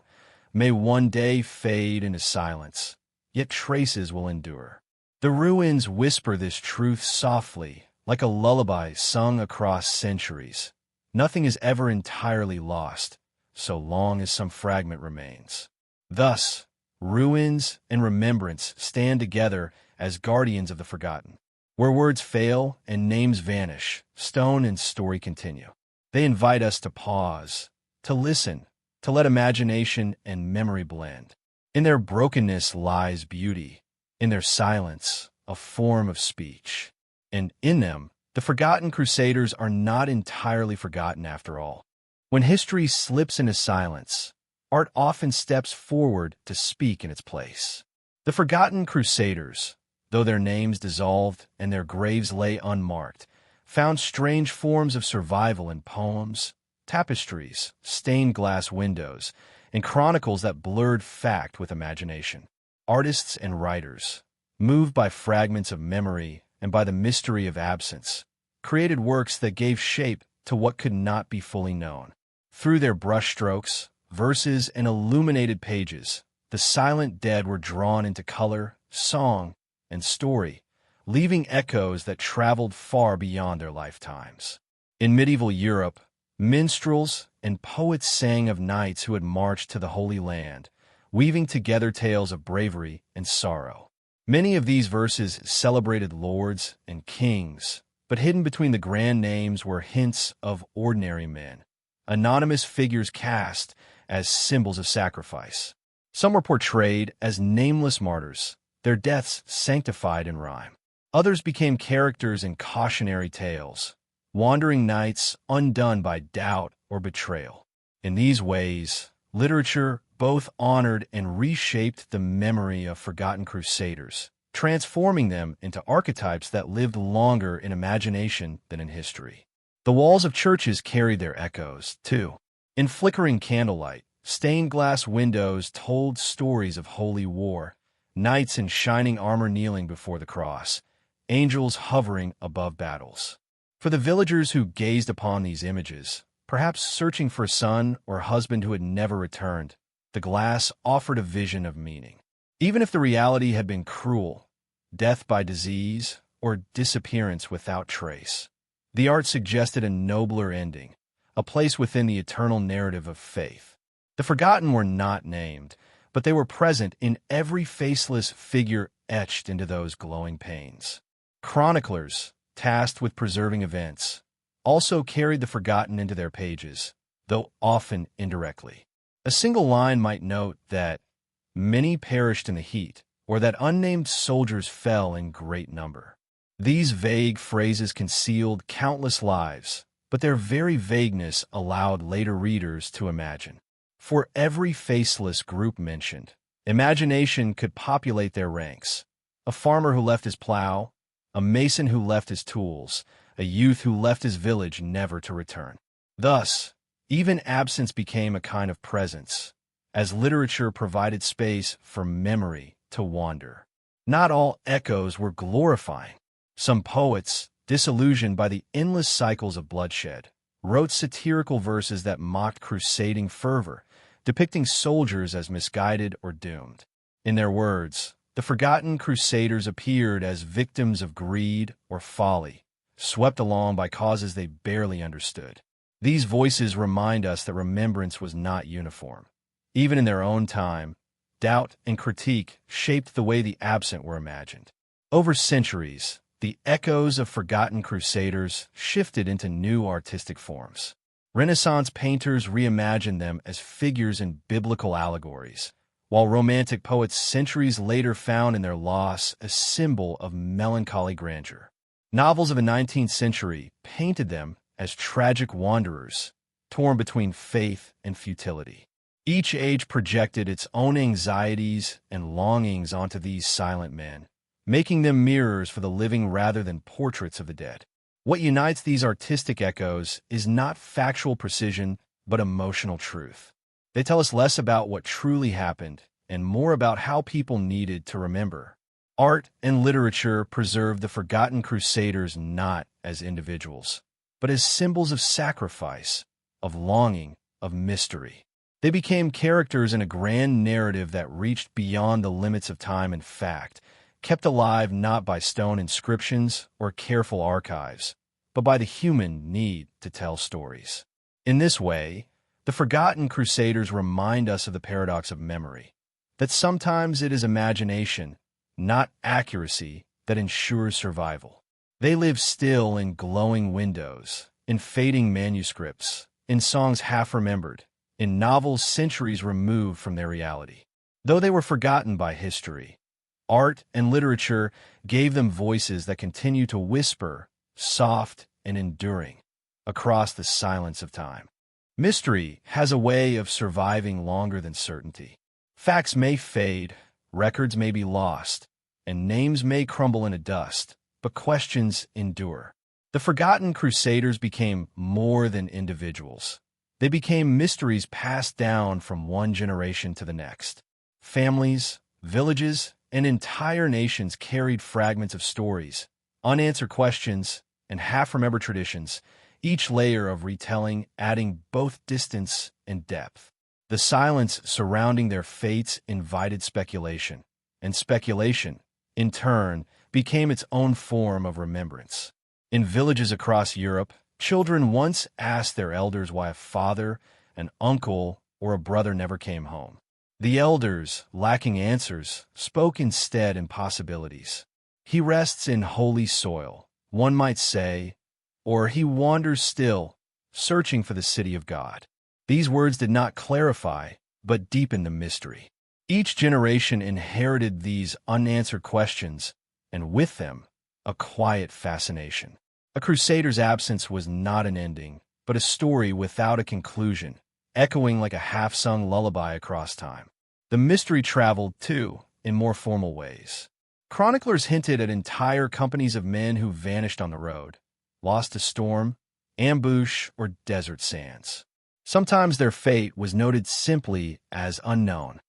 may one day fade into silence, yet traces will endure. The ruins whisper this truth softly, like a lullaby sung across centuries. Nothing is ever entirely lost, so long as some fragment remains. Thus, ruins and remembrance stand together as guardians of the forgotten. Where words fail and names vanish, stone and story continue. They invite us to pause, to listen, to let imagination and memory blend. In their brokenness lies beauty, in their silence, a form of speech. And in them, the forgotten Crusaders are not entirely forgotten after all. When history slips into silence, art often steps forward to speak in its place. The forgotten Crusaders, though their names dissolved and their graves lay unmarked, found strange forms of survival in poems, tapestries, stained glass windows, and chronicles that blurred fact with imagination. Artists and writers, moved by fragments of memory and by the mystery of absence, created works that gave shape to what could not be fully known. Through their brushstrokes, verses, and illuminated pages, the silent dead were drawn into color, song, and story, leaving echoes that traveled far beyond their lifetimes. In medieval Europe, minstrels and poets sang of knights who had marched to the Holy Land, weaving together tales of bravery and sorrow. Many of these verses celebrated lords and kings, but hidden between the grand names were hints of ordinary men, anonymous figures cast as symbols of sacrifice. Some were portrayed as nameless martyrs, their deaths sanctified in rhyme. Others became characters in cautionary tales, wandering knights undone by doubt or betrayal. In these ways, literature both honored and reshaped the memory of forgotten crusaders, transforming them into archetypes that lived longer in imagination than in history. The walls of churches carried their echoes, too. In flickering candlelight, stained glass windows told stories of holy war, knights in shining armor kneeling before the cross, angels hovering above battles. For the villagers who gazed upon these images, perhaps searching for a son or husband who had never returned, the glass offered a vision of meaning. Even if the reality had been cruel, death by disease, or disappearance without trace, the art suggested a nobler ending, a place within the eternal narrative of faith. The forgotten were not named, but they were present in every faceless figure etched into those glowing panes. Chroniclers, tasked with preserving events, also carried the forgotten into their pages, though often indirectly. A single line might note that many perished in the heat, or that unnamed soldiers fell in great number. These vague phrases concealed countless lives, but their very vagueness allowed later readers to imagine. For every faceless group mentioned, imagination could populate their ranks. A farmer who left his plow, a mason who left his tools, a youth who left his village never to return. Thus, even absence became a kind of presence, as literature provided space for memory to wander. Not all echoes were glorifying. Some poets, disillusioned by the endless cycles of bloodshed, wrote satirical verses that mocked crusading fervor, depicting soldiers as misguided or doomed. In their words, the forgotten crusaders appeared as victims of greed or folly, swept along by causes they barely understood. These voices remind us that remembrance was not uniform. Even in their own time, doubt and critique shaped the way the absent were imagined. Over centuries, the echoes of forgotten crusaders shifted into new artistic forms. Renaissance painters reimagined them as figures in biblical allegories, while Romantic poets centuries later found in their loss a symbol of melancholy grandeur. Novels of the 19th century painted them as tragic wanderers, torn between faith and futility. Each age projected its own anxieties and longings onto these silent men, making them mirrors for the living rather than portraits of the dead. What unites these artistic echoes is not factual precision, but emotional truth. They tell us less about what truly happened and more about how people needed to remember. Art and literature preserve the forgotten crusaders not as individuals, but as symbols of sacrifice, of longing, of mystery. They became characters in a grand narrative that reached beyond the limits of time and fact, kept alive not by stone inscriptions or careful archives, but by the human need to tell stories. In this way, the forgotten crusaders remind us of the paradox of memory, that sometimes it is imagination, not accuracy, that ensures survival. They live still in glowing windows, in fading manuscripts, in songs half remembered, in novels centuries removed from their reality. Though they were forgotten by history, art and literature gave them voices that continue to whisper, soft and enduring, across the silence of time. Mystery has a way of surviving longer than certainty. Facts may fade, records may be lost, and names may crumble into dust, but questions endure. The forgotten crusaders became more than individuals. They became mysteries passed down from one generation to the next. Families, villages, and entire nations carried fragments of stories, unanswered questions, and half-remembered traditions, each layer of retelling adding both distance and depth. The silence surrounding their fates invited speculation, and speculation, in turn, became its own form of remembrance. In villages across Europe, children once asked their elders why a father, an uncle, or a brother never came home. The elders, lacking answers, spoke instead impossibilities. He rests in holy soil, one might say, or he wanders still, searching for the city of God. These words did not clarify, but deepen the mystery. Each generation inherited these unanswered questions, and with them, a quiet fascination. A crusader's absence was not an ending, but a story without a conclusion, echoing like a half-sung lullaby across time. The mystery traveled, too, in more formal ways. Chroniclers hinted at entire companies of men who vanished on the road, lost to storm, ambush, or desert sands. Sometimes their fate was noted simply as unknown.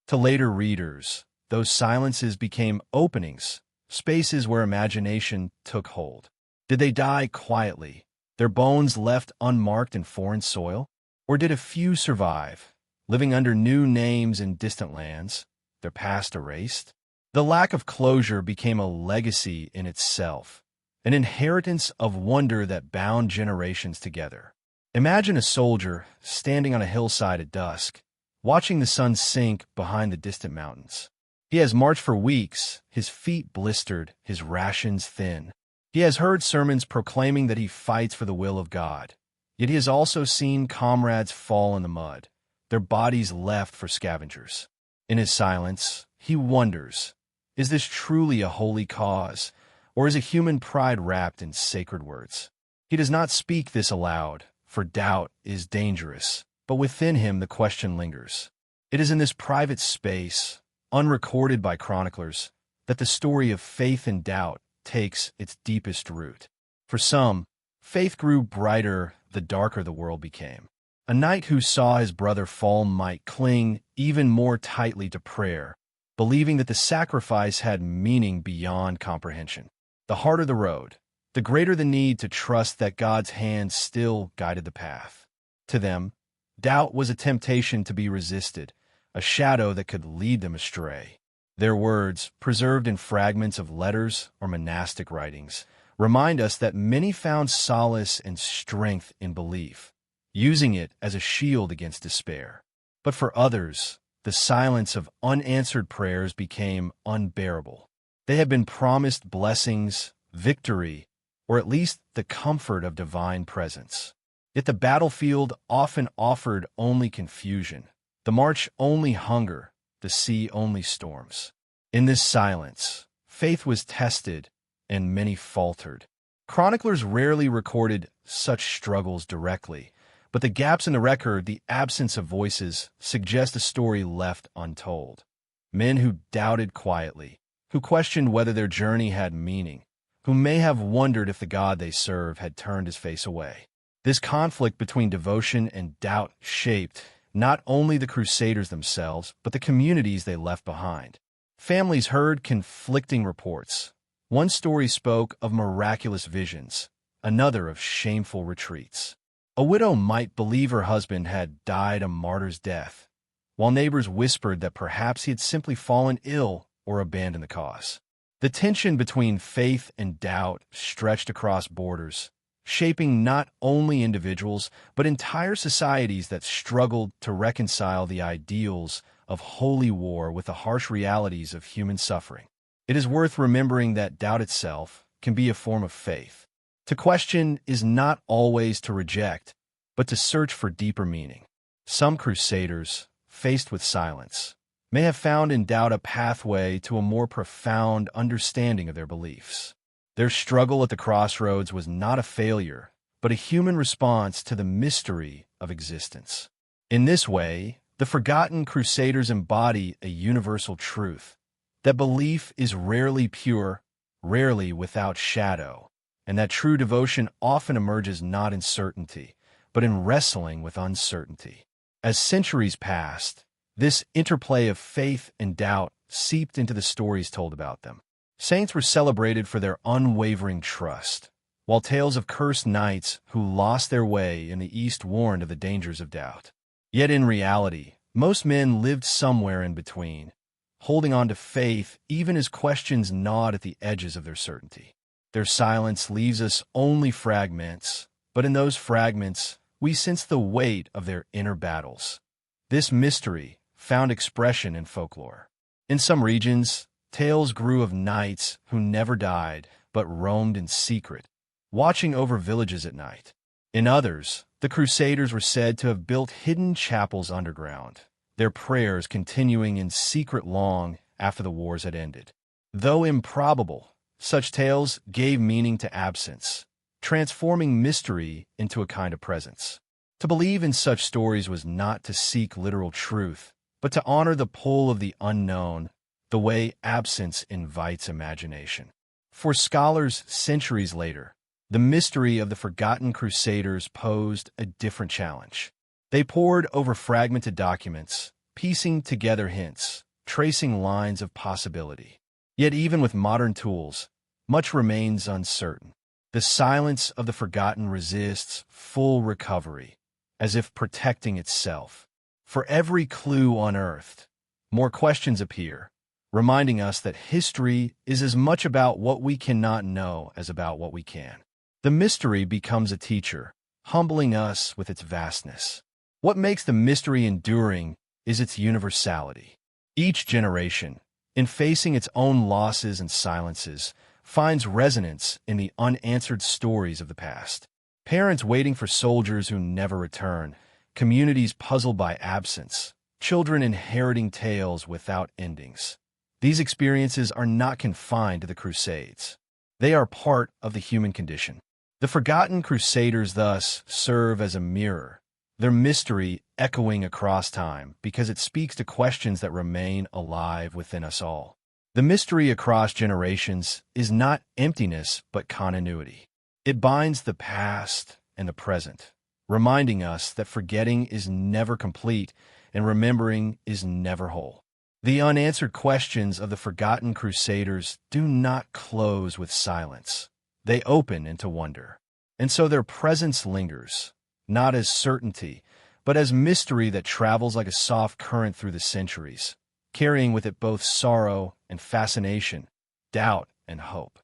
To later readers, those silences became openings, spaces where imagination took hold. Did they die quietly, their bones left unmarked in foreign soil? Or did a few survive, living under new names in distant lands, their past erased? The lack of closure became a legacy in itself, an inheritance of wonder that bound generations together. Imagine a soldier standing on a hillside at dusk, watching the sun sink behind the distant mountains. He has marched for weeks, his feet blistered, his rations thin. He has heard sermons proclaiming that he fights for the will of God. Yet he has also seen comrades fall in the mud, their bodies left for scavengers. In his silence, he wonders, is this truly a holy cause, or is a human pride wrapped in sacred words? He does not speak this aloud, for doubt is dangerous, but within him the question lingers. It is in this private space, unrecorded by chroniclers, that the story of faith and doubt takes its deepest root. For some, faith grew brighter the darker the world became. A knight who saw his brother fall might cling even more tightly to prayer, believing that the sacrifice had meaning beyond comprehension. The harder the road, the greater the need to trust that God's hand still guided the path. To them, doubt was a temptation to be resisted, a shadow that could lead them astray. Their words, preserved in fragments of letters or monastic writings, remind us that many found solace and strength in belief, using it as a shield against despair. But for others, the silence of unanswered prayers became unbearable. They had been promised blessings, victory, or at least the comfort of divine presence. Yet the battlefield often offered only confusion, the march only hunger, the sea only storms. In this silence, faith was tested, and many faltered. Chroniclers rarely recorded such struggles directly, but the gaps in the record, the absence of voices, suggest a story left untold. Men who doubted quietly, who questioned whether their journey had meaning, who may have wondered if the God they serve had turned his face away. This conflict between devotion and doubt shaped not only the Crusaders themselves, but the communities they left behind. Families heard conflicting reports. One story spoke of miraculous visions, another of shameful retreats. A widow might believe her husband had died a martyr's death, while neighbors whispered that perhaps he had simply fallen ill or abandoned the cause. The tension between faith and doubt stretched across borders, shaping not only individuals, but entire societies that struggled to reconcile the ideals of holy war with the harsh realities of human suffering. It is worth remembering that doubt itself can be a form of faith. To question is not always to reject, but to search for deeper meaning. Some crusaders, faced with silence, may have found in doubt a pathway to a more profound understanding of their beliefs. Their struggle at the crossroads was not a failure, but a human response to the mystery of existence. In this way, the Forgotten Crusaders embody a universal truth, that belief is rarely pure, rarely without shadow, and that true devotion often emerges not in certainty, but in wrestling with uncertainty. As centuries passed, this interplay of faith and doubt seeped into the stories told about them. Saints were celebrated for their unwavering trust, while tales of cursed knights who lost their way in the East warned of the dangers of doubt. Yet in reality, most men lived somewhere in between, holding on to faith even as questions gnawed at the edges of their certainty. Their silence leaves us only fragments, but in those fragments, we sense the weight of their inner battles. This mystery found expression in folklore. In some regions, tales grew of knights who never died but roamed in secret, watching over villages at night. In others, the Crusaders were said to have built hidden chapels underground, their prayers continuing in secret long after the wars had ended. Though improbable, such tales gave meaning to absence, transforming mystery into a kind of presence. To believe in such stories was not to seek literal truth, but to honor the pull of the unknown, the way absence invites imagination. For scholars centuries later, the mystery of the forgotten Crusaders posed a different challenge. They pored over fragmented documents, piecing together hints, tracing lines of possibility. Yet even with modern tools, much remains uncertain. The silence of the forgotten resists full recovery, as if protecting itself. For every clue unearthed, more questions appear, reminding us that history is as much about what we cannot know as about what we can. The mystery becomes a teacher, humbling us with its vastness. What makes the mystery enduring is its universality. Each generation, in facing its own losses and silences, finds resonance in the unanswered stories of the past. Parents waiting for soldiers who never return, communities puzzled by absence, children inheriting tales without endings. These experiences are not confined to the Crusades. They are part of the human condition. The forgotten Crusaders thus serve as a mirror, their mystery echoing across time because it speaks to questions that remain alive within us all. The mystery across generations is not emptiness but continuity. It binds the past and the present, reminding us that forgetting is never complete and remembering is never whole. The unanswered questions of the forgotten Crusaders do not close with silence. They open into wonder. And so their presence lingers, not as certainty, but as mystery that travels like a soft current through the centuries, carrying with it both sorrow and fascination, doubt and hope.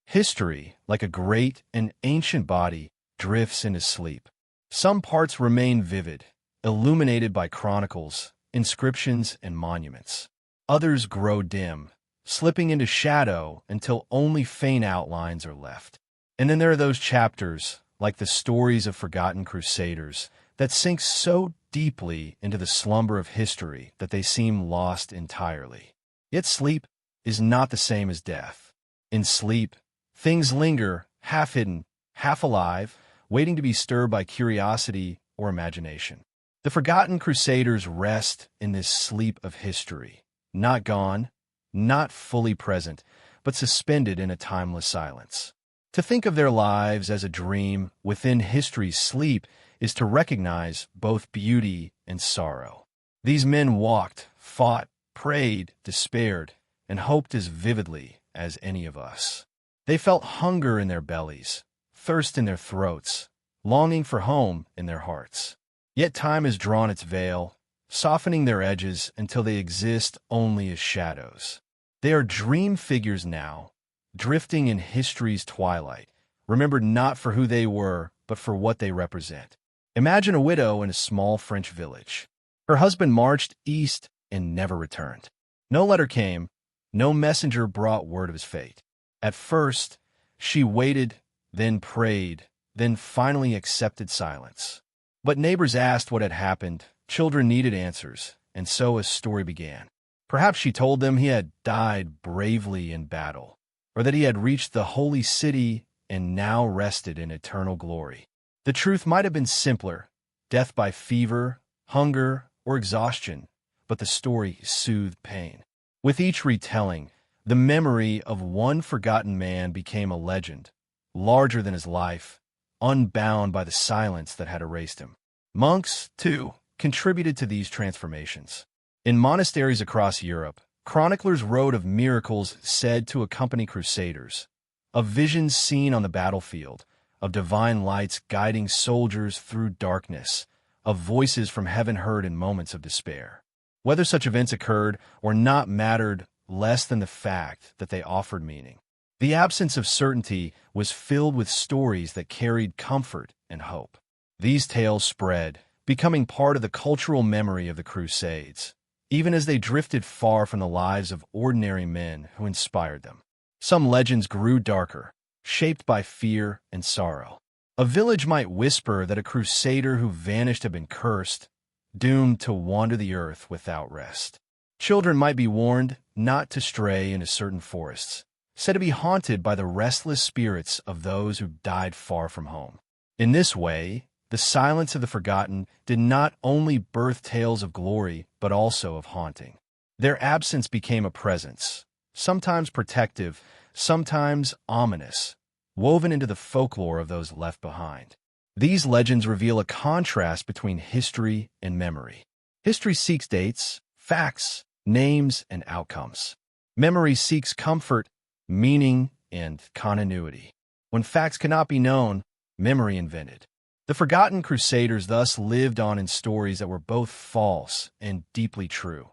History, like a great and ancient body, drifts into sleep. Some parts remain vivid, illuminated by chronicles, inscriptions, and monuments. Others grow dim, slipping into shadow until only faint outlines are left. And then there are those chapters, like the Stories of Forgotten Crusaders, that sink so deeply into the slumber of history that they seem lost entirely. Yet sleep is not the same as death. In sleep, things linger, half hidden, half alive, waiting to be stirred by curiosity or imagination. The forgotten Crusaders rest in this sleep of history, not gone, not fully present, but suspended in a timeless silence. To think of their lives as a dream within history's sleep is to recognize both beauty and sorrow. These men walked, fought, prayed, despaired, and hoped as vividly as any of us. They felt hunger in their bellies, thirst in their throats, longing for home in their hearts. Yet time has drawn its veil, softening their edges until they exist only as shadows. They are dream figures now, drifting in history's twilight, remembered not for who they were, but for what they represent. Imagine a widow in a small French village. Her husband marched east and never returned. No letter came, no messenger brought word of his fate. At first, she waited, then prayed, then finally accepted silence. But neighbors asked what had happened, children needed answers, and so a story began. Perhaps she told them he had died bravely in battle, or that he had reached the holy city and now rested in eternal glory. The truth might have been simpler, death by fever, hunger, or exhaustion, but the story soothed pain. With each retelling, the memory of one forgotten man became a legend, larger than his life, unbound by the silence that had erased him. Monks, too, contributed to these transformations. In monasteries across Europe, chroniclers wrote of miracles said to accompany crusaders, of visions seen on the battlefield, of divine lights guiding soldiers through darkness, of voices from heaven heard in moments of despair. Whether such events occurred or not mattered less than the fact that they offered meaning. The absence of certainty was filled with stories that carried comfort and hope. These tales spread, becoming part of the cultural memory of the Crusades, even as they drifted far from the lives of ordinary men who inspired them. Some legends grew darker, shaped by fear and sorrow. A village might whisper that a crusader who vanished had been cursed, doomed to wander the earth without rest. Children might be warned not to stray into certain forests, said to be haunted by the restless spirits of those who died far from home. In this way, the silence of the forgotten did not only birth tales of glory, but also of haunting. Their absence became a presence, sometimes protective, sometimes ominous, woven into the folklore of those left behind. These legends reveal a contrast between history and memory. History seeks dates, facts, names, and outcomes. Memory seeks comfort, meaning, and continuity. When facts cannot be known, memory invented. The forgotten Crusaders thus lived on in stories that were both false and deeply true.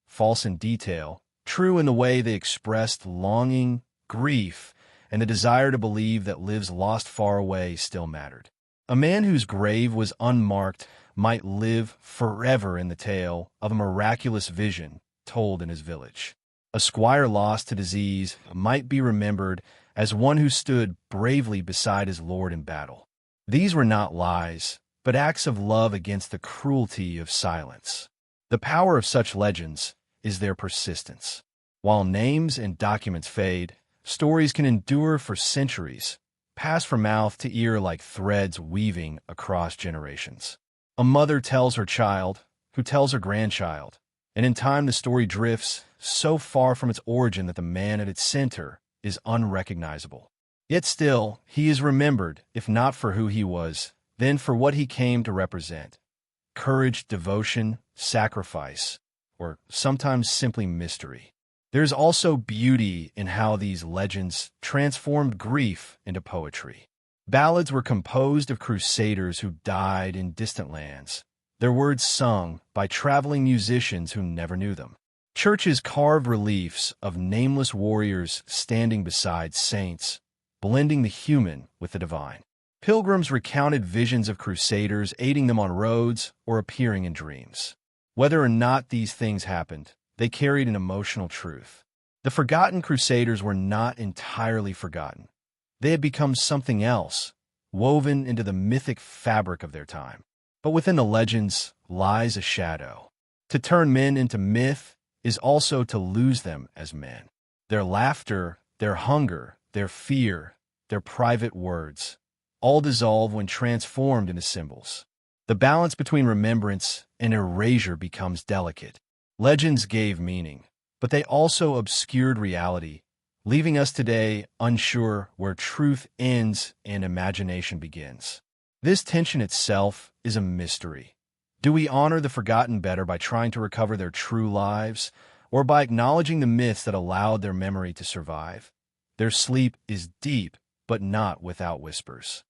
False in detail, true in the way they expressed longing, grief, and the desire to believe that lives lost far away still mattered. A man whose grave was unmarked might live forever in the tale of a miraculous vision told in his village. A squire lost to disease might be remembered as one who stood bravely beside his lord in battle. These were not lies, but acts of love against the cruelty of silence. The power of such legends is their persistence. While names and documents fade, stories can endure for centuries, pass from mouth to ear like threads weaving across generations. A mother tells her child, who tells her grandchild, and in time the story drifts so far from its origin that the man at its center is unrecognizable. Yet still, he is remembered, if not for who he was, then for what he came to represent. Courage, devotion, sacrifice, or sometimes simply mystery. There's also beauty in how these legends transformed grief into poetry. Ballads were composed of crusaders who died in distant lands, their words sung by traveling musicians who never knew them. Churches carved reliefs of nameless warriors standing beside saints, blending the human with the divine. Pilgrims recounted visions of crusaders aiding them on roads or appearing in dreams. Whether or not these things happened, they carried an emotional truth. The forgotten crusaders were not entirely forgotten. They had become something else, woven into the mythic fabric of their time. But within the legends lies a shadow. To turn men into myth is also to lose them as men. Their laughter, their hunger, their fear, their private words, all dissolve when transformed into symbols. The balance between remembrance and erasure becomes delicate. Legends gave meaning, but they also obscured reality, leaving us today unsure where truth ends and imagination begins. This tension itself is a mystery. Do we honor the forgotten better by trying to recover their true lives, or by acknowledging the myths that allowed their memory to survive? Their sleep is deep, but not without whispers.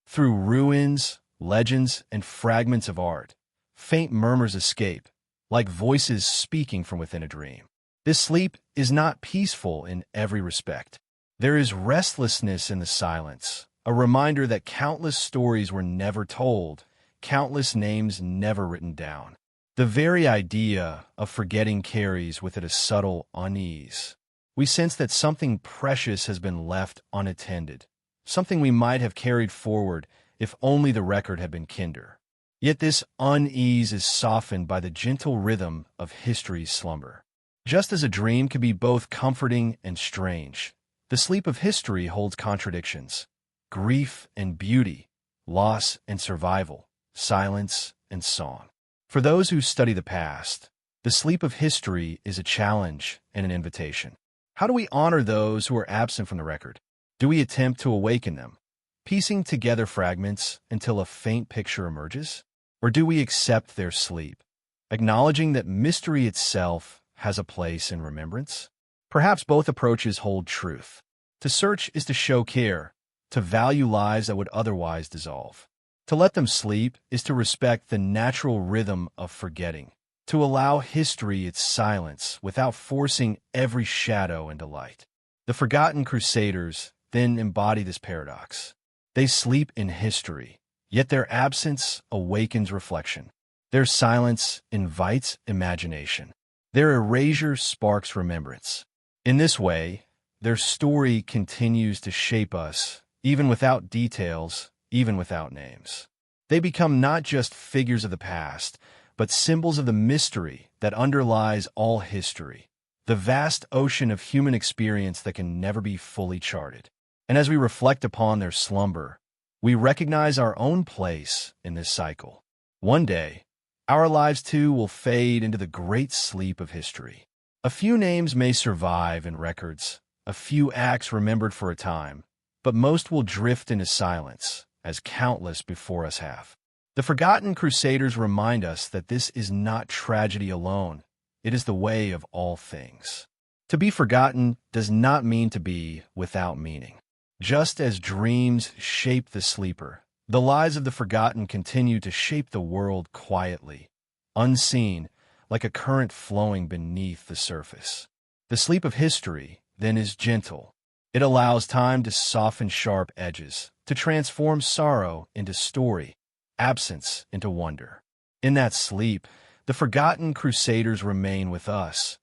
Through ruins, legends, and fragments of art, faint murmurs escape, like voices speaking from within a dream. This sleep is not peaceful in every respect. There is restlessness in the silence, a reminder that countless stories were never told, countless names never written down. The very idea of forgetting carries with it a subtle unease. We sense that something precious has been left unattended, something we might have carried forward if only the record had been kinder. Yet this unease is softened by the gentle rhythm of history's slumber. Just as a dream can be both comforting and strange, the sleep of history holds contradictions: grief and beauty, loss and survival, silence and song. For those who study the past, the sleep of history is a challenge and an invitation. How do we honor those who are absent from the record? Do we attempt to awaken them, piecing together fragments until a faint picture emerges? Or do we accept their sleep, acknowledging that mystery itself has a place in remembrance? Perhaps both approaches hold truth. To search is to show care, to value lives that would otherwise dissolve. To let them sleep is to respect the natural rhythm of forgetting, to allow history its silence without forcing every shadow into light. The forgotten Crusaders then embody this paradox. They sleep in history, yet their absence awakens reflection. Their silence invites imagination. Their erasure sparks remembrance. In this way, their story continues to shape us, even without details, even without names. They become not just figures of the past, but symbols of the mystery that underlies all history, the vast ocean of human experience that can never be fully charted. And as we reflect upon their slumber, we recognize our own place in this cycle. One day, our lives too will fade into the great sleep of history. A few names may survive in records, a few acts remembered for a time, but most will drift into silence, as countless before us have. The Forgotten Crusaders remind us that this is not tragedy alone, it is the way of all things. To be forgotten does not mean to be without meaning. Just as dreams shape the sleeper, the lives of the forgotten continue to shape the world quietly, unseen, like a current flowing beneath the surface. The sleep of history, then, is gentle. It allows time to soften sharp edges, to transform sorrow into story, absence into wonder. In that sleep, the forgotten crusaders remain with us,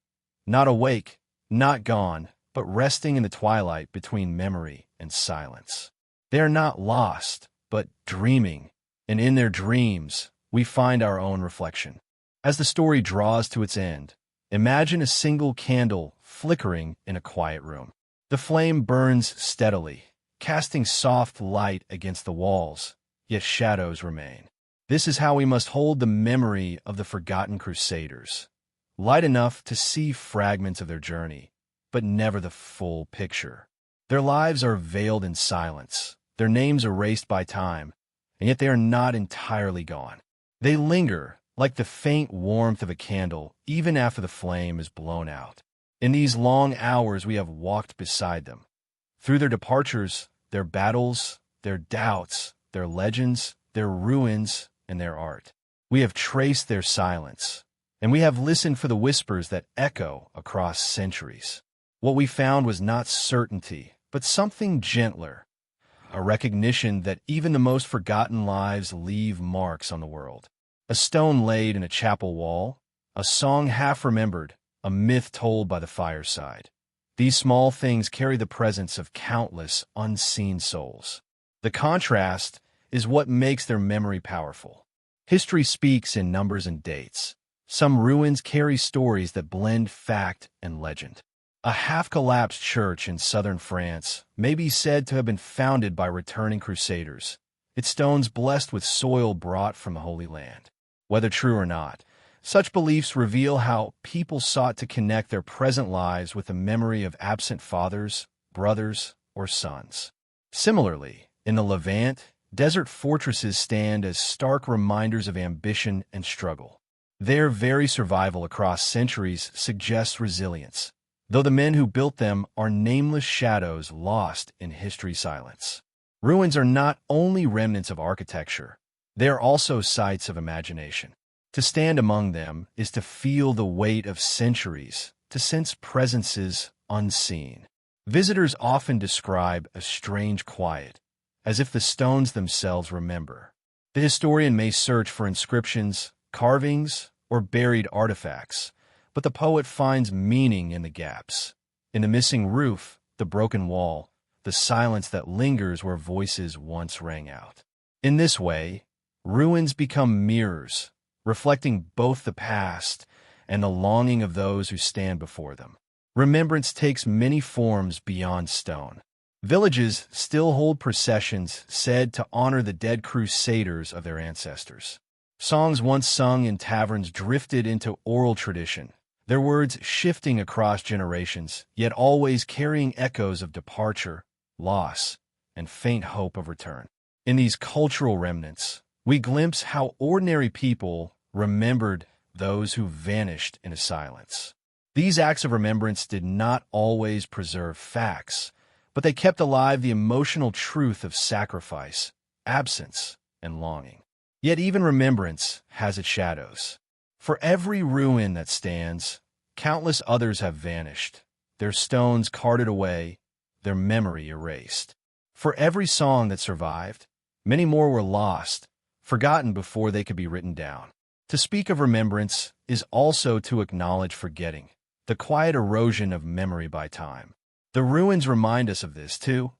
not awake, not gone, but resting in the twilight between memory and silence. They are not lost, but dreaming, and in their dreams, we find our own reflection. As the story draws to its end, imagine a single candle flickering in a quiet room. The flame burns steadily, casting soft light against the walls, yet shadows remain. This is how we must hold the memory of the forgotten crusaders. Light enough to see fragments of their journey, but never the full picture. Their lives are veiled in silence, their names erased by time, and yet they are not entirely gone. They linger, like the faint warmth of a candle, even after the flame is blown out. In these long hours we have walked beside them. Through their departures, their battles, their doubts, their legends, their ruins, and their art. We have traced their silence, and we have listened for the whispers that echo across centuries. What we found was not certainty, but something gentler, a recognition that even the most forgotten lives leave marks on the world. A stone laid in a chapel wall, a song half remembered, a myth told by the fireside. These small things carry the presence of countless unseen souls. The contrast is what makes their memory powerful. History speaks in numbers and dates. Some ruins carry stories that blend fact and legend. A half-collapsed church in southern France may be said to have been founded by returning crusaders, its stones blessed with soil brought from the Holy Land. Whether true or not, such beliefs reveal how people sought to connect their present lives with the memory of absent fathers, brothers, or sons. Similarly, in the Levant, desert fortresses stand as stark reminders of ambition and struggle. Their very survival across centuries suggests resilience, though the men who built them are nameless shadows lost in history's silence. Ruins are not only remnants of architecture, they are also sites of imagination. To stand among them is to feel the weight of centuries, to sense presences unseen. Visitors often describe a strange quiet, as if the stones themselves remember. The historian may search for inscriptions, carvings, or buried artifacts, but the poet finds meaning in the gaps, in the missing roof, the broken wall, the silence that lingers where voices once rang out. In this way, ruins become mirrors, reflecting both the past and the longing of those who stand before them. Remembrance takes many forms beyond stone. Villages still hold processions said to honor the dead crusaders of their ancestors. Songs once sung in taverns drifted into oral tradition, their words shifting across generations, yet always carrying echoes of departure, loss, and faint hope of return. In these cultural remnants, we glimpse how ordinary people remembered those who vanished into silence. These acts of remembrance did not always preserve facts, but they kept alive the emotional truth of sacrifice, absence, and longing. Yet even remembrance has its shadows. For every ruin that stands, countless others have vanished, their stones carted away, their memory erased. For every song that survived, many more were lost, forgotten before they could be written down. To speak of remembrance is also to acknowledge forgetting, the quiet erosion of memory by time. The ruins remind us of this, too.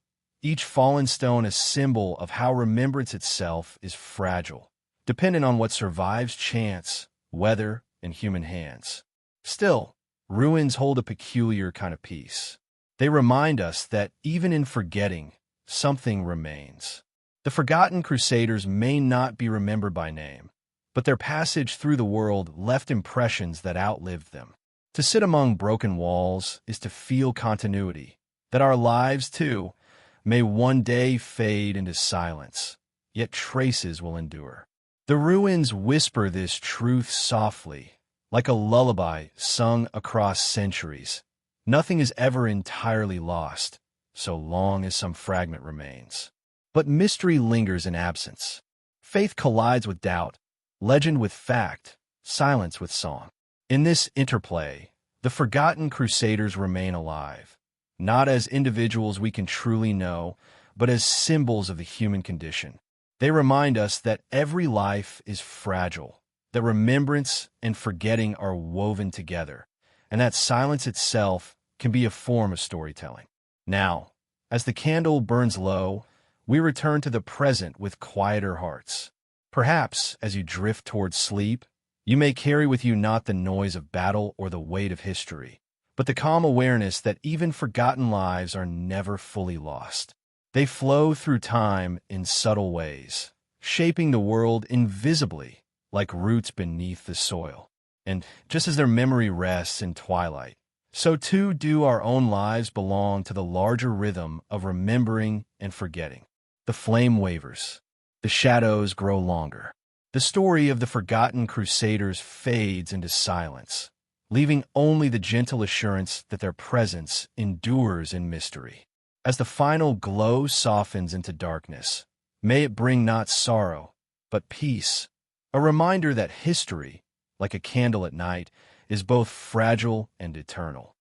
Each fallen stone a symbol of how remembrance itself is fragile, dependent on what survives chance, weather, and human hands. Still, ruins hold a peculiar kind of peace. They remind us that even in forgetting, something remains. The forgotten Crusaders may not be remembered by name, but their passage through the world left impressions that outlived them. To sit among broken walls is to feel continuity, that our lives, too, may one day fade into silence, yet traces will endure. The ruins whisper this truth softly, like a lullaby sung across centuries. Nothing is ever entirely lost, so long as some fragment remains. But mystery lingers in absence. Faith collides with doubt, legend with fact, silence with song. In this interplay, the forgotten Crusaders remain alive, not as individuals we can truly know, but as symbols of the human condition. They remind us that every life is fragile, that remembrance and forgetting are woven together, and that silence itself can be a form of storytelling. Now, as the candle burns low, we return to the present with quieter hearts. Perhaps, as you drift towards sleep, you may carry with you not the noise of battle or the weight of history, but the calm awareness that even forgotten lives are never fully lost. They flow through time in subtle ways, shaping the world invisibly, like roots beneath the soil. And just as their memory rests in twilight, so too do our own lives belong to the larger rhythm of remembering and forgetting. The flame wavers. The shadows grow longer. The story of the forgotten Crusaders fades into silence, leaving only the gentle assurance that their presence endures in mystery. As the final glow softens into darkness, may it bring not sorrow, but peace, a reminder that history, like a candle at night, is both fragile and eternal.